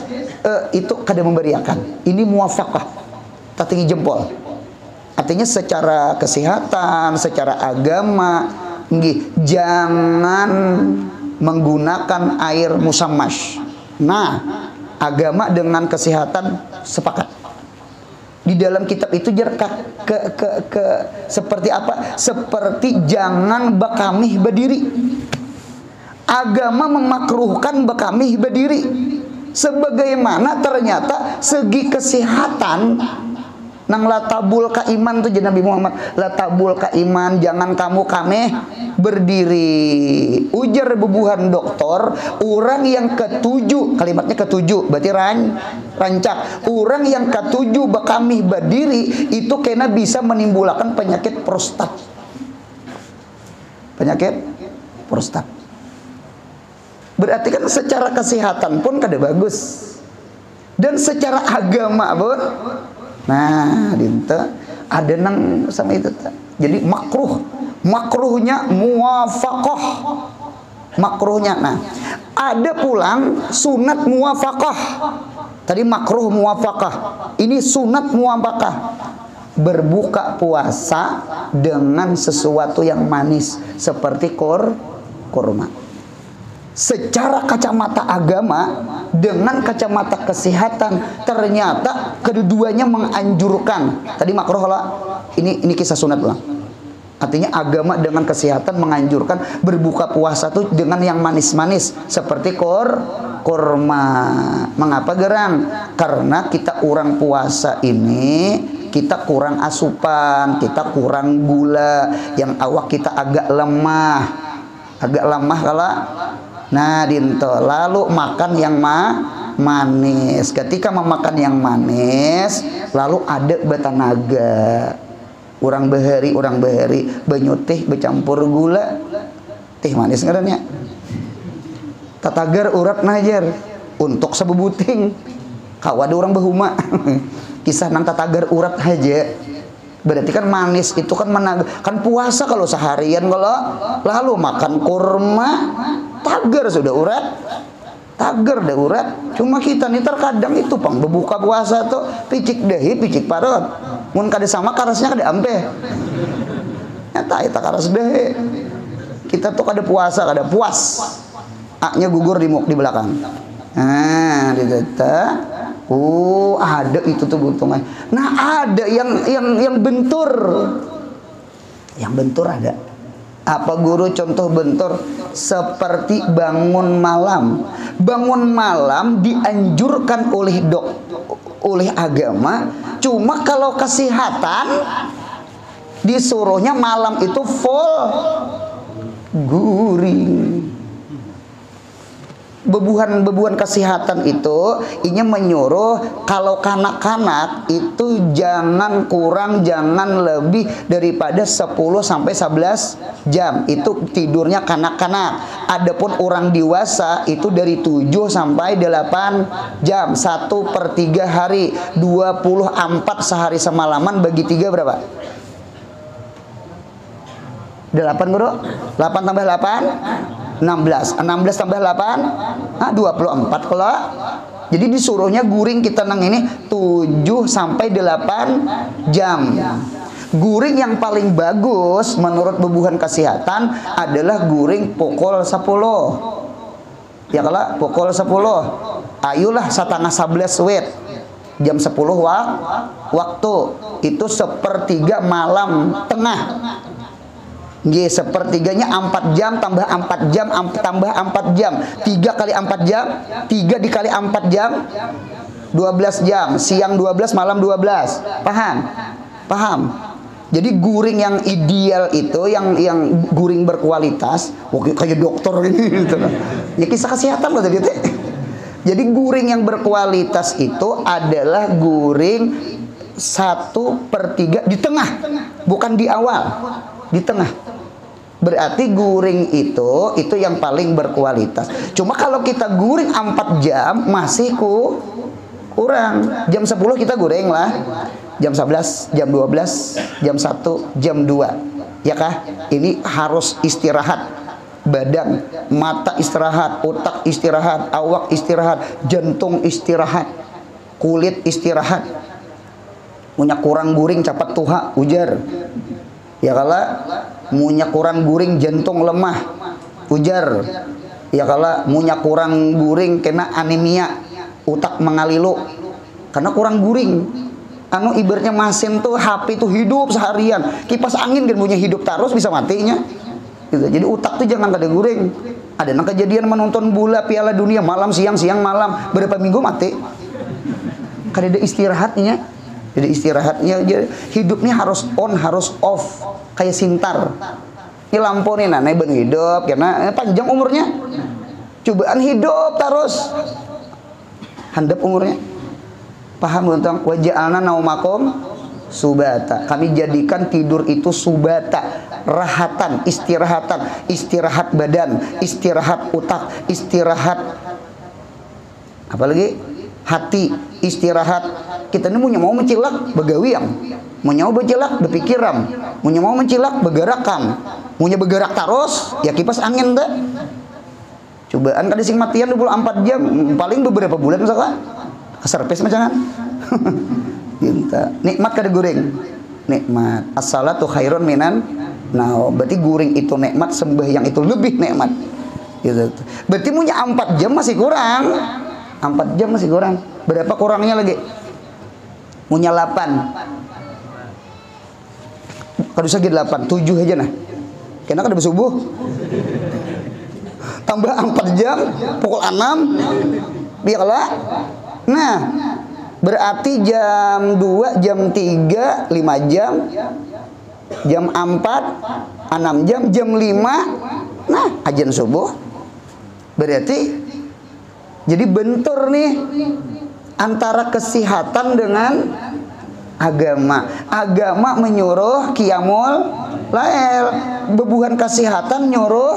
[SPEAKER 1] itu kada memberiakan. Ini muafakah, tatingi jempol. Artinya secara kesehatan, secara agama, jangan menggunakan air musammash. Nah, agama dengan kesehatan sepakat. Di dalam kitab itu seperti apa? Seperti jangan bekamih berdiri. Agama memakruhkan bekamih berdiri. Sebagaimana ternyata segi kesehatan nang latabul ka iman tuh Nabi Muhammad, latabul ka iman, jangan kamu kameh berdiri. Ujar bebuhan dokter, orang yang ketujuh, kalimatnya ketujuh, berarti rancak. Orang yang ketujuh bekamih berdiri itu kena bisa menimbulkan penyakit prostat. Penyakit prostat. Berarti kan secara kesehatan pun kada bagus. Dan secara agama pun, nah, dinta ada nang sama itu. Jadi makruhnya muwafaqah. Makruhnya. Nah, ada pulang sunat muwafaqah. Tadi makruh muwafaqah. Ini sunat muwafaqah. Berbuka puasa dengan sesuatu yang manis seperti kurma. Secara kacamata agama dengan kacamata kesehatan, ternyata keduanya menganjurkan. Tadi makruh lah, ini kisah sunat lah. Artinya agama dengan kesehatan menganjurkan berbuka puasa tuh dengan yang manis-manis seperti kurma. Mengapa gerang? Karena kita orang puasa ini kita kurang asupan, kita kurang gula, yang awak kita agak lemah kalau. Nah, dinto lalu makan yang manis. Ketika memakan yang manis, lalu ada betanaga. Orang beheri banyu teh bercampur gula. Teh manis ngarannya. Tatagar urat najar untuk sebubuting. Kawada orang behuma. Kisah nang tatagar urat aja. Berarti kan manis itu kan kan puasa kalau seharian, kalau lalu makan kurma tagar sudah urat, tagar deh urat. Cuma kita nih terkadang itu pang berbuka puasa tuh picik dehi picik parut, mun kada sama karasnya kada ampe, nyata itu karas dehi. Kita tuh kada puasa kada puas, aknya gugur di belakang. Nah, ditata. Ada itu tuh buntungan. Nah, ada yang bentur. Yang bentur ada. Apa guru contoh bentur? Seperti bangun malam. Bangun malam dianjurkan oleh agama. Cuma kalau kesehatan disuruhnya malam itu full guring. Bebuhan kesehatan itu inya menyuruh kalau kanak-kanak itu jangan kurang, jangan lebih daripada 10 sampai 11 jam. Itu tidurnya kanak-kanak. Adapun orang dewasa itu dari 7 sampai 8 jam. 1/3 hari, 24 sehari semalaman bagi 3 berapa? 8 guru? 8 tambah 8? 16 tambah 8 24 kalau. Jadi disuruhnya guring kita nang ini 7 sampai 8 jam. Guring yang paling bagus menurut bebuhan kesehatan adalah guring pukul 10. Ya kalau pukul 10, ayolah setengah 11 wit. Jam 10 waktu. Itu sepertiga malam tengah. Nggih, sepertiganya 4 jam tambah 4 jam tambah 4 jam. 3 kali 4 jam, 3 dikali 4 jam 12 jam. Siang 12, malam 12. Paham? Paham? Jadi guring yang ideal itu yang guring berkualitas, kayak dokter gitu. Ya kisah kesehatan loh tadi teh. Jadi guring yang berkualitas itu adalah guring 1/3 di tengah, bukan di awal, di tengah. Berarti guring itu yang paling berkualitas. Cuma kalau kita guring 4 jam masih kurang. Jam 10 kita goreng lah. Jam 11, jam 12, jam 1, jam 2. Ya kah? Ini harus istirahat. Badan, mata istirahat, otak istirahat, awak istirahat, jantung istirahat, kulit istirahat. Munya kurang guring cepat tuha, ujar. Ya kala munya kurang guring jantung lemah, ujar. Ya kala munya kurang guring kena anemia, otak mengalilu karena kurang guring. Anu ibaratnya mesin tuh HP tuh hidup seharian, kipas angin kan punya hidup terus bisa matinya gitu. Jadi otak tuh jangan kada guring. Ada nang kejadian menonton bola Piala Dunia malam siang malam berapa minggu mati, kada ada istirahatnya. Jadi istirahatnya hidupnya harus on harus off kayak sintar. Ini lampu nih nah ben hidup karena panjang umurnya, cobaan hidup terus handap umurnya. Paham tentang waja'alna naumakum subata. Kami jadikan tidur itu subata, rahatan, istirahat badan, istirahat otak, istirahat apalagi hati, istirahat. Kita ini mau mencilak begawiang, mau mencilak berpikiran, mau mencilak bergerakan, mau bergerak terus ya kipas angin dah. Cobaan kada sing matian 24 jam paling beberapa bulan misalkan. Serpes macam nikmat kada guring, nikmat. As-salatu khairun minan. Nah, berarti guring itu nikmat, sembahyang itu lebih nikmat. Gitu. Berarti punya 4 jam masih kurang. 4 jam masih kurang. Berapa kurangnya lagi? Punya 8. Kada usah 8, 7 aja nah. Kena kada subuh. Tambah 4 jam, pukul 6. Biarlah. Nah, berarti jam 2, jam 3, 5 jam, jam 4, 6 jam, jam 5, nah, azan subuh. Berarti, jadi bentur nih, antara kesehatan dengan agama. Agama menyuruh qiyamul lail, bebuhan kesehatan nyuruh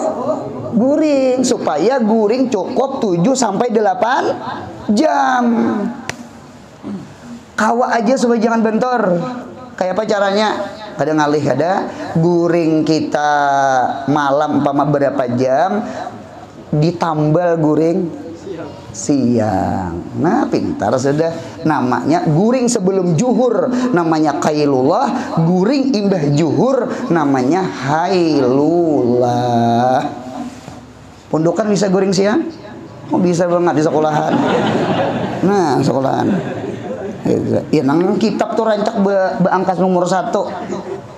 [SPEAKER 1] guring, supaya guring cukup 7 sampai 8 jam. Kawa aja supaya jangan bentor. Kayak apa caranya? Ada ngalih, ada guring kita malam umpama berapa jam ditambal guring siang. Nah, pintar sudah. Namanya guring sebelum juhur namanya qailullah, guring imbah juhur namanya hailullah. Pondokan bisa guring siang? Oh, bisa banget di sekolahan. Nah, sekolahan. Ya nang kitab tuh rancak beangkas nomor 1.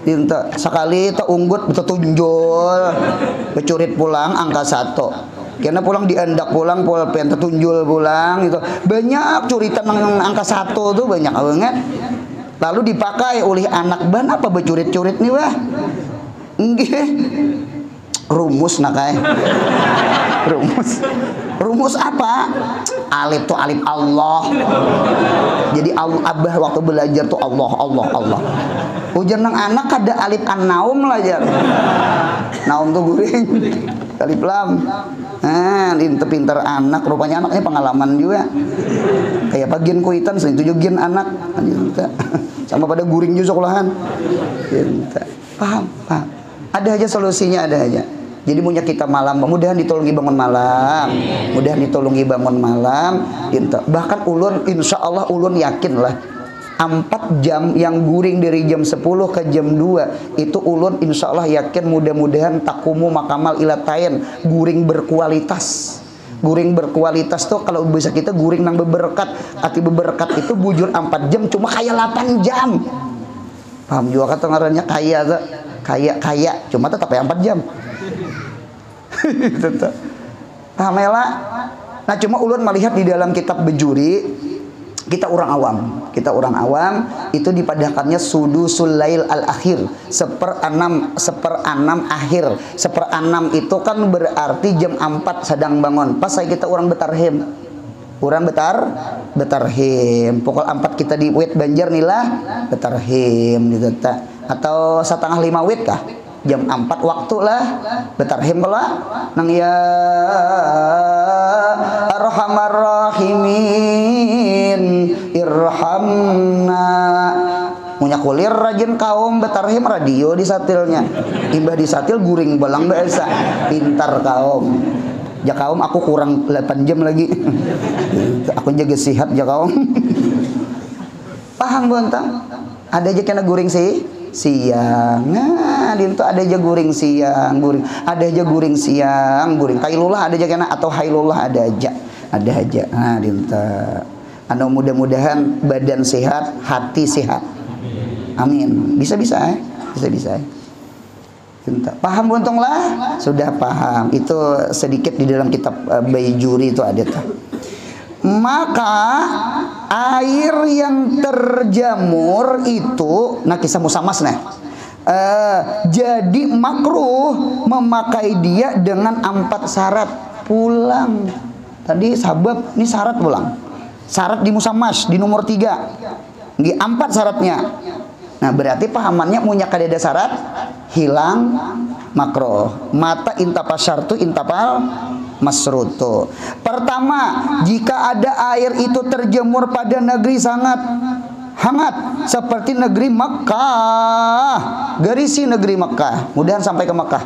[SPEAKER 1] Dinta sekali tak unggut betul tunjul. Becurit pulang angka 1. Karena pulang diandak pulang pulpen tertunjul pulang itu. Banyak curitan nang angka 1 tuh banyak banget. Lalu dipakai oleh anak ban apa becurit-curit nih wah. Nggih. Rumus nakai. Rumus apa? Alif tuh alif Allah. Jadi abah waktu belajar tuh Allah. Ujar nang anak ada alif an-naum lah jar. Naum tuh guring. Alif lam. Nah, pinter anak, rupanya anaknya pengalaman juga. Kayak bagian kuitan sering tujuh gen anak. Sama pada guring juga sekolahan. Paham? Ada aja solusinya, ada aja. Jadi punya kita malam, mudahan ditolongi bangun malam, mudahan ditolongi bangun malam. Bahkan ulun, insya Allah ulun yakin lah, 4 jam yang guring dari jam 10 ke jam 2 itu ulun insya Allah yakin mudah-mudahan takumu makamal ilatain, guring berkualitas. Guring berkualitas tuh kalau bisa kita guring nang beberkat, arti beberkat itu bujur 4 jam cuma kayak 8 jam. Paham juga kata ngarannya kaya tuh. Kaya cuma tetap ya 4 jam. Tetap. Paham ya lah? Nah cuma ulun melihat di dalam kitab Bejuri, kita orang awam itu dipadahkannya sudusul lail al akhir, seperenam akhir. Seperenam itu kan berarti jam 4 sedang bangun. Pas saya kita orang betarhim. Orang betarhim. Pukul 4 kita di wit Banjar nilah betarhim gitu ta. Atau 4:30 wit kah? Jam 4 waktu lah betarhim pula nang ya arhamar rahimin irhamna punya kulir rajin kaum betarhim radio di satilnya imbah di satil guring belang biasa pintar kaum ya kaum aku kurang 8 jam lagi aku jaga sihat ya kaum paham bontang ada aja kena guring sih siang, nah dintu ada aja guring siang, ada aja guring siang, kailullah ada aja kena atau hailullah ada aja, nah dintu, anu mudah-mudahan badan sehat, hati sehat, amin, bisa, dintu, paham buntung lah, sudah paham, itu sedikit di dalam kitab Bejuri itu ada tuh. Maka air yang terjamur itu, nah kisah musamas nih, jadi makruh memakai dia dengan 4 syarat pulang. Tadi sabab, ini syarat pulang. Syarat di musamas di nomor 3, di 4 syaratnya. Nah berarti pahamannya punya kadeda syarat hilang makruh. Mata intapa syartu intapal masrutu. Pertama, jika ada air itu terjemur pada negeri sangat hangat seperti negeri Makkah, garisi negeri Makkah, mudahan sampai ke Makkah,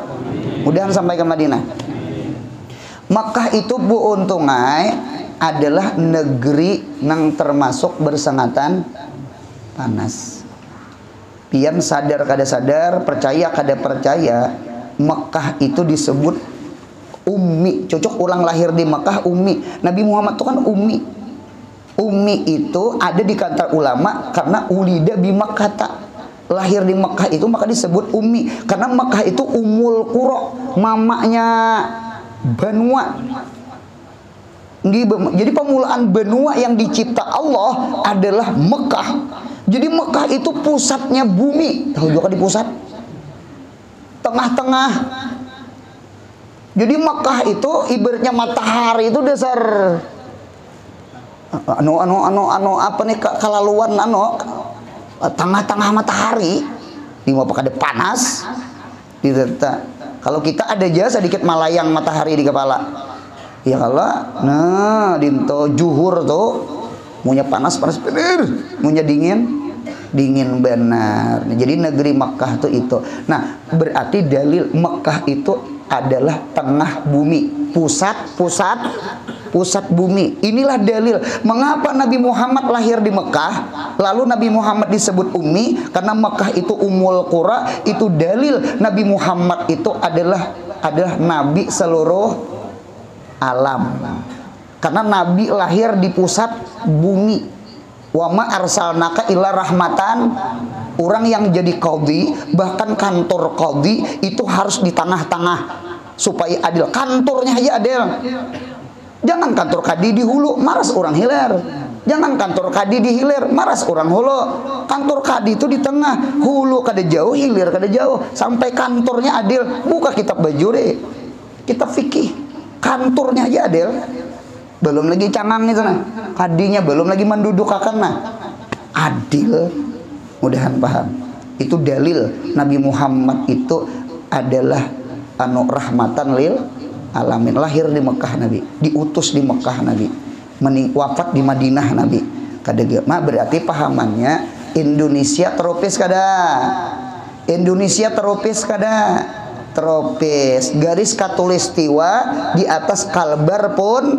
[SPEAKER 1] mudahan sampai ke Madinah. Makkah itu bu untungai adalah negeri yang termasuk bersangatan panas. Pian sadar kada sadar, percaya kada percaya, Makkah itu disebut ummi, cocok ulang lahir di Makkah ummi. Nabi Muhammad itu kan ummi. Ummi itu ada di kantor ulama karena ulida bi Makkah, lahir di Makkah itu maka disebut ummi karena Makkah itu umul qura, mamanya benua. Jadi permulaan benua yang dicipta Allah adalah Mekah. Jadi Mekah itu pusatnya bumi. Tahu juga di pusat tengah-tengah. Jadi Mekah itu ibaratnya matahari itu dasar apa nih kelaluan tengah-tengah matahari di mau pakai panas di kalau kita ada aja sedikit malayang matahari di kepala ya kalau nah dinto juhur tuh punya panas bener punya dingin benar. Jadi negeri Mekah tuh itu. Nah berarti dalil Mekah itu adalah tengah bumi, pusat bumi. Inilah dalil mengapa Nabi Muhammad lahir di Mekah, lalu Nabi Muhammad disebut ummi karena Mekah itu umul qura. Itu dalil Nabi Muhammad itu adalah nabi seluruh alam. Karena nabi lahir di pusat bumi. Wa ma arsalnaka illa rahmatan. Orang yang jadi qadhi, bahkan kantor qadhi itu harus di tengah-tengah supaya adil. Kantornya aja adil. Jangan kantor kadi di hulu, maras orang hilir. Jangan kantor kadi di hilir, maras orang hulu. Kantor kadi itu di tengah, hulu kada jauh, hilir kada jauh. Sampai kantornya adil. Buka kitab Bajuri, kitab fikih. Kantornya aja adil. Belum lagi canang itu nah. Kadinya belum lagi mendudukakan nah. Adil. Mudahan paham. Itu dalil Nabi Muhammad itu adalah rahmatan lil alamin. Lahir di Mekah Nabi, diutus di Mekah Nabi, wafat di Madinah Nabi. Nah berarti pahamannya Indonesia tropis kada. Indonesia tropis kada. tropis, garis katulistiwa di atas kalbar pun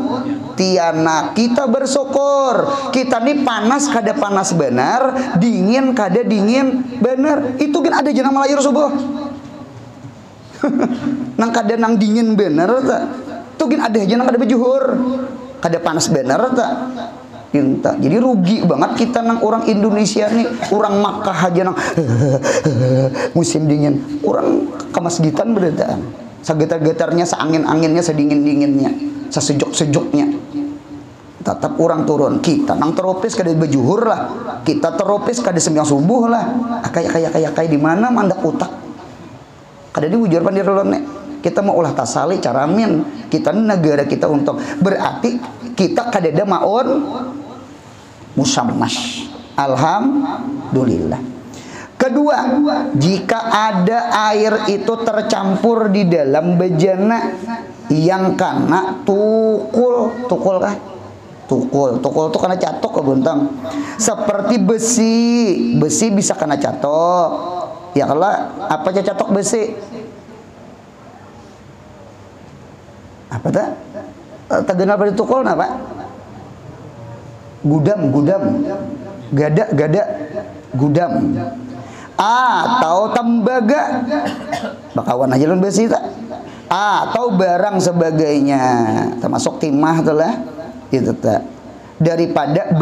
[SPEAKER 1] tiana. Kita bersyukur kita nih panas kada panas benar, dingin kada dingin benar. Itu kan ada jenama layur subuh. Nang kada nang dingin benar tak? Itu kan ada jenama kada bejuhur, kada panas benar tak? Pinta. Jadi rugi banget kita nang orang Indonesia nih, orang Makkah aja nang musim dingin, orang kemasgitan beredaan, segetar-getarnya, seangin-anginnya, sedingin-dinginnya, sesejuk-sejuknya, tetap orang turun. Kita nang tropis kada bejuhur lah, kita tropis kada sembiang subuh lah, kayak di mana mandak utak, kada diwujur pandir nek. Kita mau ulah tasali caramin, kita negara kita untuk berarti kita kadeda maun musammas. Alhamdulillah. Kedua, jika ada air itu tercampur di dalam bejana yang kena tukul kah? Tukul itu kena catok ke buntang. Seperti besi bisa kena catok. Ya kalau apa aja catok besi? Apa tak? Terkenal pada tukul apa? Gudam, gada, gudam, atau tembaga, bakawan aja lon besi tak? Atau barang sebagainya, termasuk timah tuh lah, itu tak? Daripada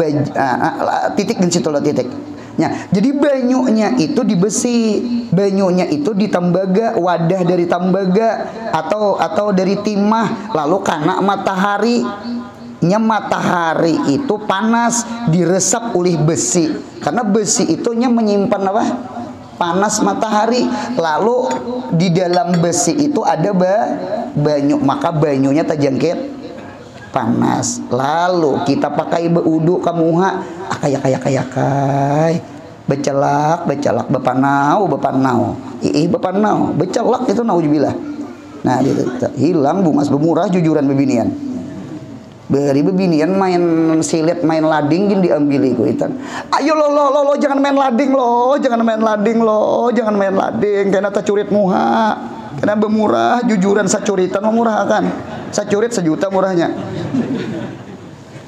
[SPEAKER 1] titik di situ lah titik. Nah, jadi banyunya itu di besi, banyunya itu di tembaga, wadah dari tembaga atau dari timah, lalu kena matahari. Matahari itu panas diresap oleh besi, karena besi itu menyimpan apa? Panas matahari. Lalu di dalam besi itu ada banyu, maka banyunya terjangkit panas. Lalu kita pakai beudu kamuha kayak becelak bepanau becelak itu naujubillah. Nah itu hilang bungas bemurah jujuran bebinian. Beri bebinian main silet, main lading gin diambil iku itan. Ayo lo jangan main lading lo, jangan main lading karena tacurit muha. Karena bemurah jujuran sacuritan memurah kan. Sacurit 1 juta murahnya.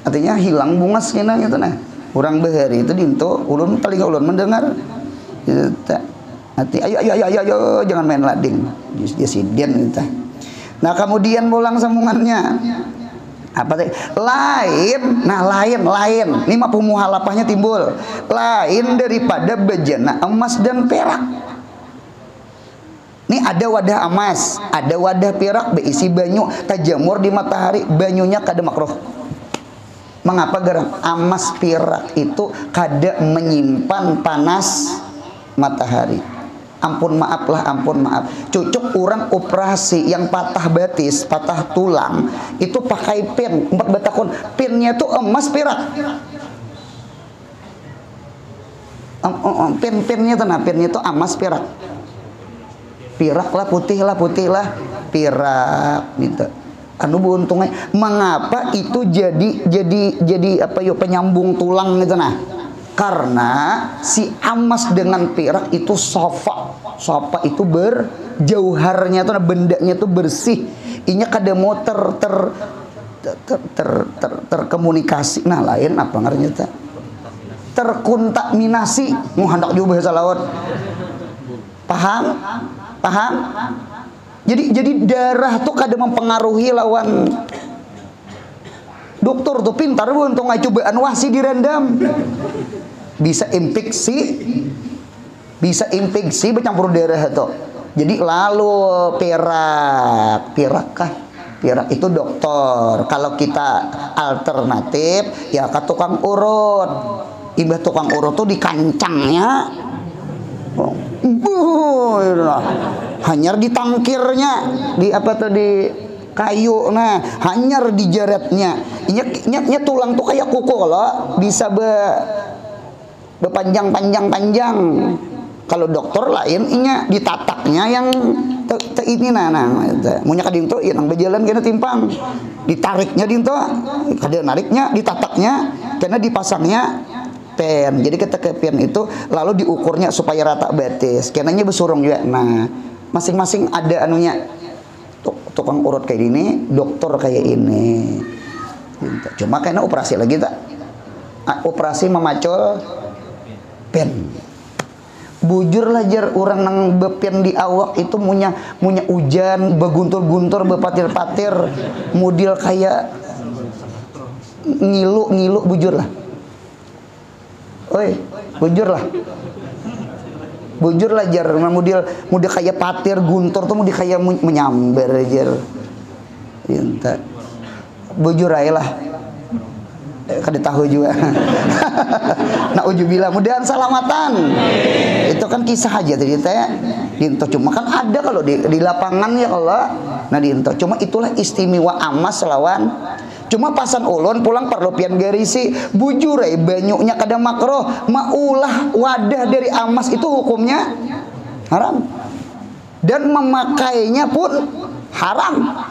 [SPEAKER 1] Artinya hilang bungas kena gitu nah. Urang behari itu dinto ulun paling ulun mendengar. Itu hati ayo jangan main lading. Dia sidin gitu. Nah, kemudian mulang sambungannya. Apa teh? Lain. Ini mah pumuhalapahnya timbul. Lain daripada bejana emas dan perak. Ini ada wadah emas, ada wadah perak berisi banyu, tajamur di matahari, banyunya kada makruh. Mengapa garam? Emas perak itu kada menyimpan panas matahari. Ampun maaf. Cucuk orang operasi yang patah batis, patah tulang, itu pakai pin 4 batakon. Pinnya tuh emas perak. Pinnya tuh emas perak. Pirak lah, putih lah, pirak gitu. Anu beruntungnya, mengapa itu jadi apa yo penyambung tulang gitu nah? Karena si emas dengan perak itu sofa itu berjauharnya tuh bendanya tuh bersih. Inya kada mau terkomunikasi. Nah lain apa ngaranya ta? Terkontaminasi. Mau hendak juga bahasa laut. Paham? Jadi darah tuh kada mempengaruhi lawan. Dokter tuh pintar untuk cobaan wasi direndam. Bisa infeksi bercampur darah tuh. Jadi lalu perak itu dokter. Kalau kita alternatif ya ke tukang urut. Imbah tukang urut tuh di kancangnya. Hanyar di tangkirnya, di apa tuh di kayu, nah hanyar di jaretnya. Nya tulang tuh kayak kuku loh, bisa bepanjang. Kalau dokter lain inya ditataknya yang ini munya kading tuh yang berjalan kena timpang, ditariknya dinto, kada nariknya ditataknya, karena dipasangnya pen. Jadi kita ke pen itu lalu diukurnya supaya rata batis. Kenanya besurung juga. Nah, masing-masing ada anunya. Tukang urut kayak ini, dokter kayak ini. Cuma kayaknya operasi lagi tak? Operasi memacul pen. Bujur lah jar orang nang bepen di awak itu munya hujan beguntur-guntur bepatir-patir model kayak ngilu bujur lah. Oi, bujur lah jar model kayak patir guntur tuh model kayak menyambar jar. Inta. Bujur aja lah. Kada tahu juga. Nah ujubillah mudahan salamatan. Itu kan kisah aja tadi teh. Dinto cuma kan ada kalau di lapangan ya kalau. Nah dinto cuma itulah istimewa amas lawan. Cuma pasan ulun pulang perlu pian garisi bujur banyunya kada makro maulah wadah dari amas itu hukumnya haram. Dan memakainya pun haram.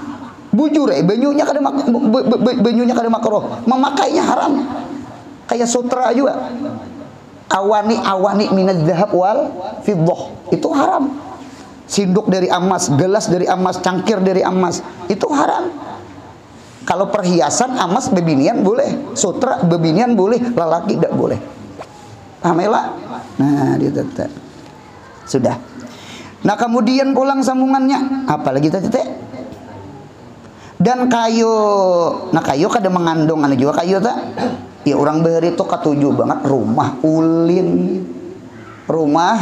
[SPEAKER 1] Bujur banyunya kada makruh, memakainya haram. Kayak sutra juga. Awani minadz dzahab wal fiddah itu haram. Sinduk dari emas, gelas dari emas, cangkir dari emas itu haram. Kalau perhiasan emas bebinian boleh, sutra bebinian boleh, lelaki tidak boleh. Paham ya? Nah, itu sudah. Nah, kemudian pulang sambungannya apalagi tadi teh? Dan kayu, nah kayu kada mengandung anu juga kayu tak? Ya orang bahari itu ketujuh banget rumah ulin, rumah.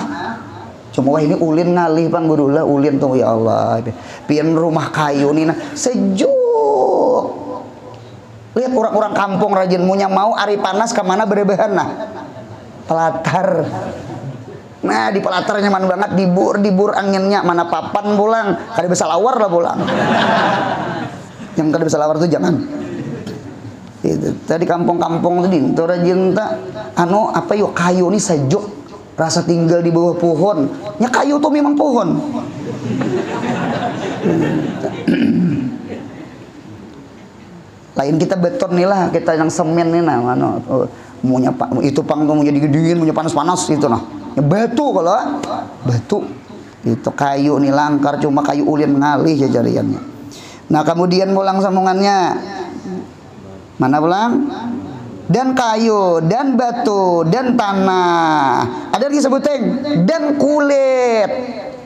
[SPEAKER 1] Cuma wah ini ulin ngalih pang gurula ulin tuh ya Allah. Pian rumah kayu nih nah sejuk. Lihat orang-orang kampung rajin munya mau ari panas kemana berebahan nah pelatar. Nah di pelatarnya nyaman banget dibur anginnya mana papan pulang kada bisa lawar lah pulang. Yang kada bisa lawar tuh jangan. Itu tadi kampung-kampung tadi itu rajin tak anu apa yuk kayu nih sejuk rasa tinggal di bawah pohon. Ya kayu tuh memang pohon. Lain kita beton nih lah, kita yang semen nih nah mana maunya itu pang tuh mau jadi gedein, maunya panas-panas itu nah. Ya batu kalau batu itu kayu nih langkar cuma kayu ulin ngalih ya jariannya. Nah kemudian pulang sambungannya mana pulang? Dan kayu, dan batu, dan tanah. Ada lagi sebutin dan kulit.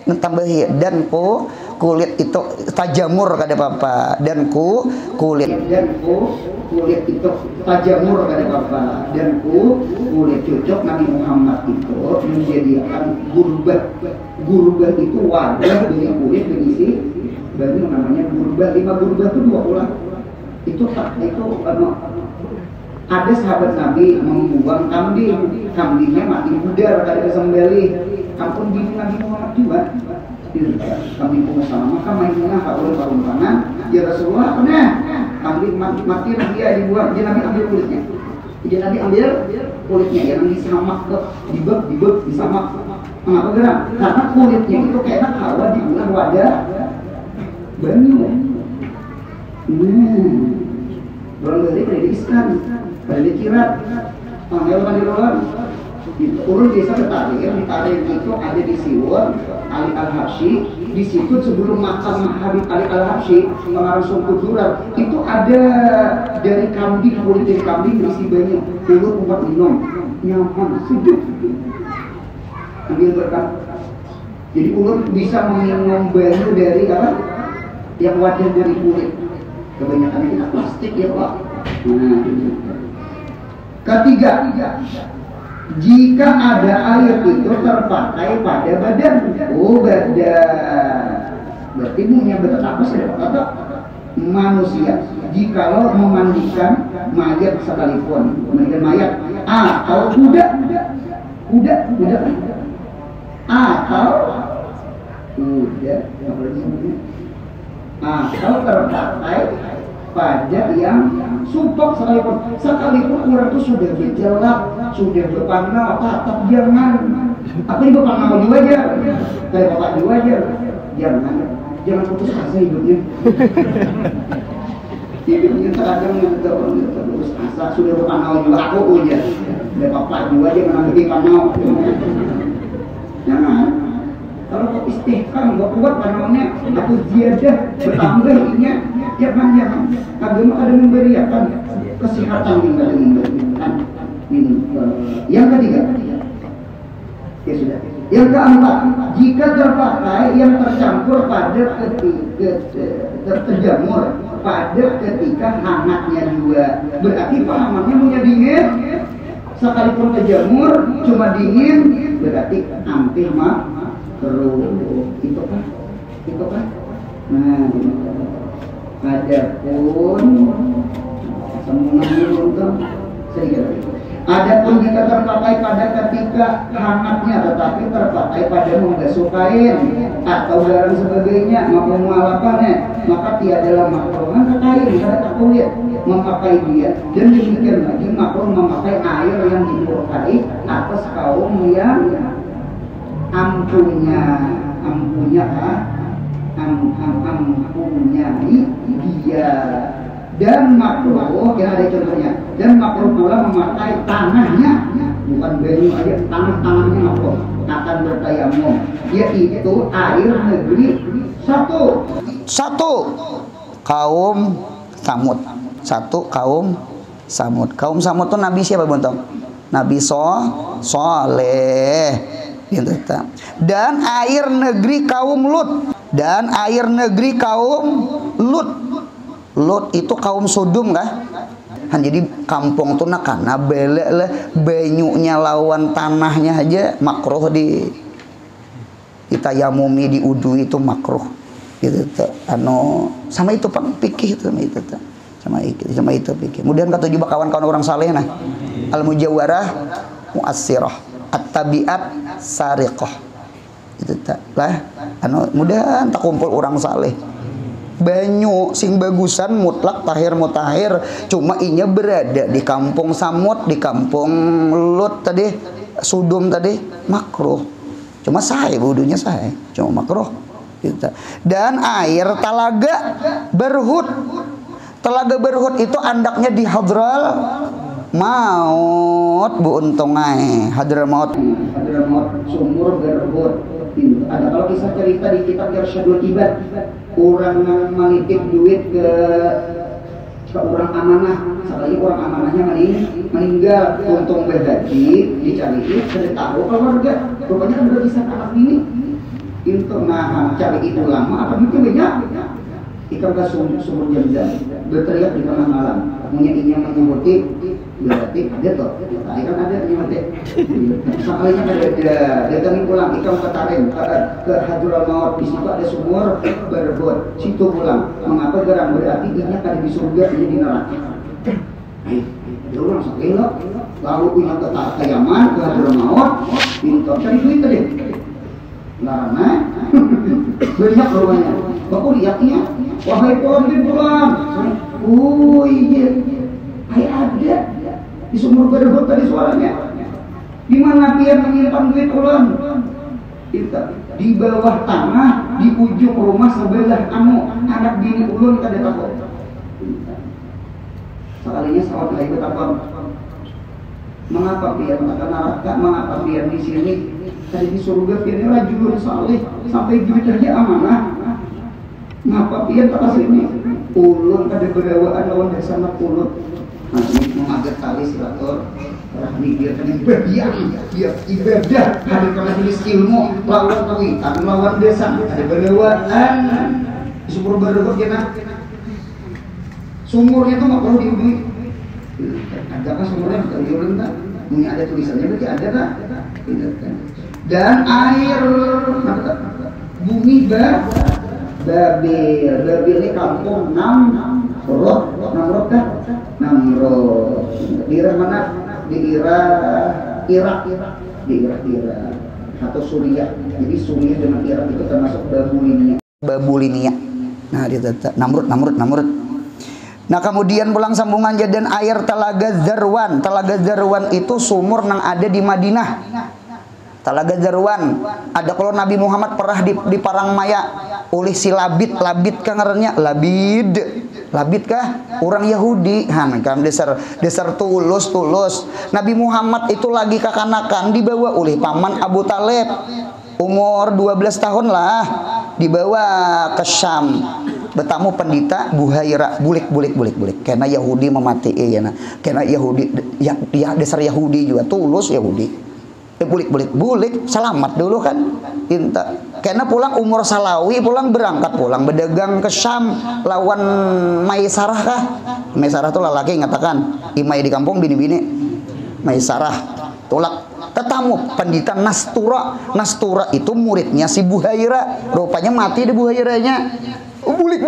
[SPEAKER 1] Tambahi dan kulit itu tajamur kada apa-apa. Dan kulit itu tajamur kada apa-apa. Dan kulit cocok Nabi Muhammad itu menjadikan gurbah itu wadah dari kulit berisi banyak namanya gurbah. 5 gurbah itu 2 ulang. Itu ada sahabat Nabi membuang kambingnya mati budar kada disembelih. Ampun bini Nabi Muhammad juga. Kambing sama maka mainnya haul parumpangan ya Rasulullah pernah kambing mati dia dibuang dia Nabi ambil kulitnya. Dia Nabi ambil kulitnya yang disamak ke dibek disamak. Mengapa gerak? Karena kulitnya itu kayak hawa di bulan wadah banyu. Orang dari predikiskan, predikirat, panggil pandirolan. Urut desa ditarik itu ada di Siwon Ali Al-Habsyi. Di situ sebelum makam Habib Ali Al-Habsyi mengarang sungkup durar itu ada dari kambing, kulit dari kambing berisi banyak telur umat minum nyaman sejuk. Ambil berkat. Jadi urut bisa meminum banyu dari apa? Yang wadah dari kulit. Kebanyakan kita plastik ya Pak. Nah, ketiga, jika ada air itu terpakai pada badan, badan. Berarti punya betul apa sih kata manusia? Jikalau memandikan mayat sekalipun, memandikan mayat atau kuda, atau terpakai pada yang sumpah sekalipun orang itu sudah berjelak, sudah berpanau, tetap jangan apa ini berpanau juga aja kayak bapak juga aja jangan putus asa hidupnya. Hidupnya terkadang putus asa sudah berpanau juga aku aja kayak bapak juga aja menanggapi panau jangan Kalau kok istihkam nggak kuat namanya atau ziyadah bertambah ininya, jangan. Agama ada memberikan kesehatan yang ada memberikan. Yang ketiga, ya sudah. Yang keempat, jika terpakai yang tercampur pada terjamur pada ketika hangatnya juga, berarti pahamannya punya dingin. Sekalipun terjamur cuma dingin, berarti hampir makruh. Itu kan. Nah, adapun semuanya untuk sedikit. Adapun jika terpakai pada ketika hangatnya, tetapi terpakai pada membasuh kain atau barang sebagainya, maka mualafannya, maka tiadalah makruhan ke kain, pada kulit memakai dia. Dan demikian lagi makruh memakai air yang dimurkai atas kaum yang ampunyai dia. Dan makruh, ya ada contohnya. Dan makruh pula memakai tanahnya, bukan banyu aja, tanahnya makruh akan bertayamum, yaitu air negeri satu kaum Samud. Kaum Samud itu Nabi siapa Bontong? Nabi Soleh gitu. Dan air negeri kaum Lut. Lut itu kaum Sodom kah? Jadi kampung tuh karena belek lah banyunya lawan tanahnya aja makruh ditayamumi, diudui itu makruh gitu tuh. Sama itu Pak fikih itu sama itu fikih. Kemudian kata juga kawan-kawan orang saleh nah, al-mujawarah mu'assirah, at-tabiat sariqah itu lah mudahan tak kumpul orang saleh banyu sing bagusan mutlak tahir mutahir, cuma inya berada di kampung Samud, di kampung Lut tadi, Sodom tadi makruh, cuma sahih wudunya sahih, cuma makruh gitu. Dan air Talaga Berhut itu andaknya di Hadral Maut Bu Untung Hadral Maut sumur Berhut. Ada kalau kisah cerita di kitab Irsyadul Ibad, orang menitip duit ke orang amanah, sekali orang amanahnya meninggal, untung berhaji dicari sudah tahu keluarga, rupanya kan udah bisa anak ini untuk cari itu lama apa mungkin banyak ikan ke sumur jam berteriak di tengah malam, punya inya menyebutnya berarti ada toh, kan ada menyebutnya sekalinya ada datangin pulang ikan ke Tarim ke Hadral Maut, di situ ada sumur Berhut, situ pulang mengapa gerang, berarti inya kan di surga, ini di neraka. Dia orang sakit loh, lalu punya ke Yaman, ke Hadral Maut, minta cari duit tadi karena banyak rumahnya. Bapak lihatnya, wahai pemimpin pulang. Oh iya, ada di sumur Berhut tadi suaranya. Di mana pian menyimpan duit ulang? Di bawah tanah, di ujung rumah sebelah anak bini ulun kada takut. Sekalinya sawat lagi betapa. Mengapa pian makan neraka? Mengapa pian di sini? Tadi di surga pian rajulun saleh sampai duit aja amanah. Ngapa pian tak kasih ini? Ulun kada berawaan lawan bersama ulun. Masih mengajar tali silatur rahmi dia kan ibadah hadir ke majelis ilmu lawan kawitan lawan desa ada berawaan di sumur Berhut kita sumurnya tuh nggak perlu diubah. Ada kan sumurnya bukan diurun tak? Punya ada tulisannya berarti ada tak? Dan air bumi Babil ini kampung Namrud kan? Namrud di mana? Di Irak atau Suriah. Jadi Suriah dengan Irak itu termasuk Babulinia. Nah, dia Namrud. Nah, kemudian pulang sambungan dan air Talaga Zarwan. Talaga Zarwan itu sumur yang ada di Madinah. Talaga Zarwan ada kalau Nabi Muhammad pernah di Parangmaya oleh si Labid kah ngarannya? Labid kah? Orang Yahudi kan dasar tulus. Nabi Muhammad itu lagi kekanakan dibawa oleh paman Abu Talib. umur 12 tahun lah dibawa ke Syam, bertamu pendeta Buhaira, bulik karena Yahudi memati ya, karena Yahudi ya dasar Yahudi juga tulus Yahudi, bulik selamat dulu kan, inta karena pulang umur Salawi, berangkat berdagang ke Syam lawan Maisarah kah, Maisarah tuh lelaki ngatakan imai di kampung bini-bini Maisarah tolak ketemu pendeta Nastura itu muridnya si Buhaira, rupanya mati deh Buhairanya. Bulik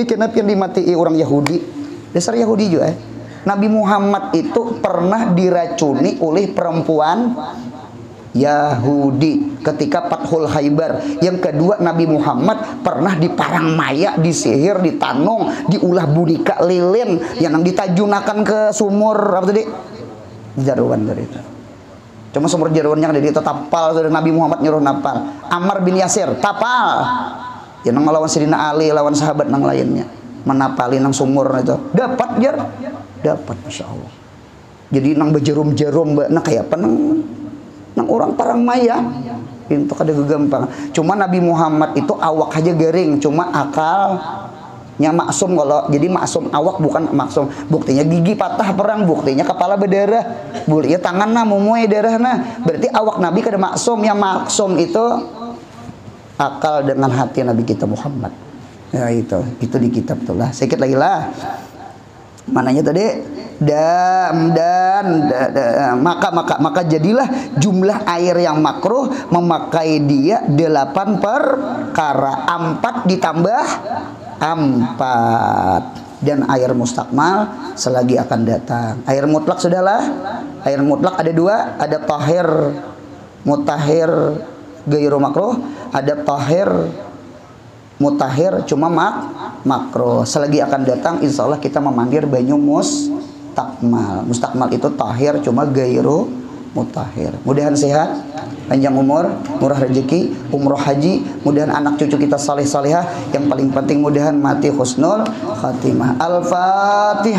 [SPEAKER 1] karena pian dimati orang Yahudi, dasar Yahudi juga. Nabi Muhammad itu pernah diracuni oleh perempuan Yahudi ketika Fathul Khaybar. Yang kedua, Nabi Muhammad pernah diparang maya, disihir, ditanong, diulah budika lilin yang ditajunakan ke sumur apa tadi? Jaruan dari itu. Cuma sumur jaruannya ada di itu tapal, sudah Nabi Muhammad nyuruh napal. Ammar bin Yasir tapal. Ya nang lawan Sidina Ali, lawan sahabat nang lainnya. Menapali nang sumur itu. Dapat jar. Dapat Masya Allah. Jadi nang bejarum-jarum nah kayak apa nang orang parang maya. Itu kada gampang. Cuma Nabi Muhammad itu awak aja garing, cuma akalnya maksum. Kalau jadi maksum awak bukan maksum, buktinya gigi patah perang, buktinya kepala berdarah, buktinya tangan mumuai darah berarti awak Nabi kada maksum. Yang maksum itu akal dengan hati Nabi kita Muhammad. Ya itu di kitab tuh lah. Sedikit lagi lah. Mananya tadi? Maka jadilah jumlah air yang makruh memakai dia 8 perkara, 4 ditambah 4, dan air mustakmal selagi akan datang. Air mutlak sudahlah. Air mutlak ada 2, ada tahir mutahhir gairu makruh, ada tahir mutahhir cuma makruh. Selagi akan datang insya Allah kita memandir banyu mustakmal. Mustakmal itu tahir cuma gairu mutahhir. Mudahan sehat, panjang umur, murah rezeki, umroh haji, mudahan anak cucu kita saleh salehah, yang paling penting mudahan mati husnul khatimah. Al-Fatihah.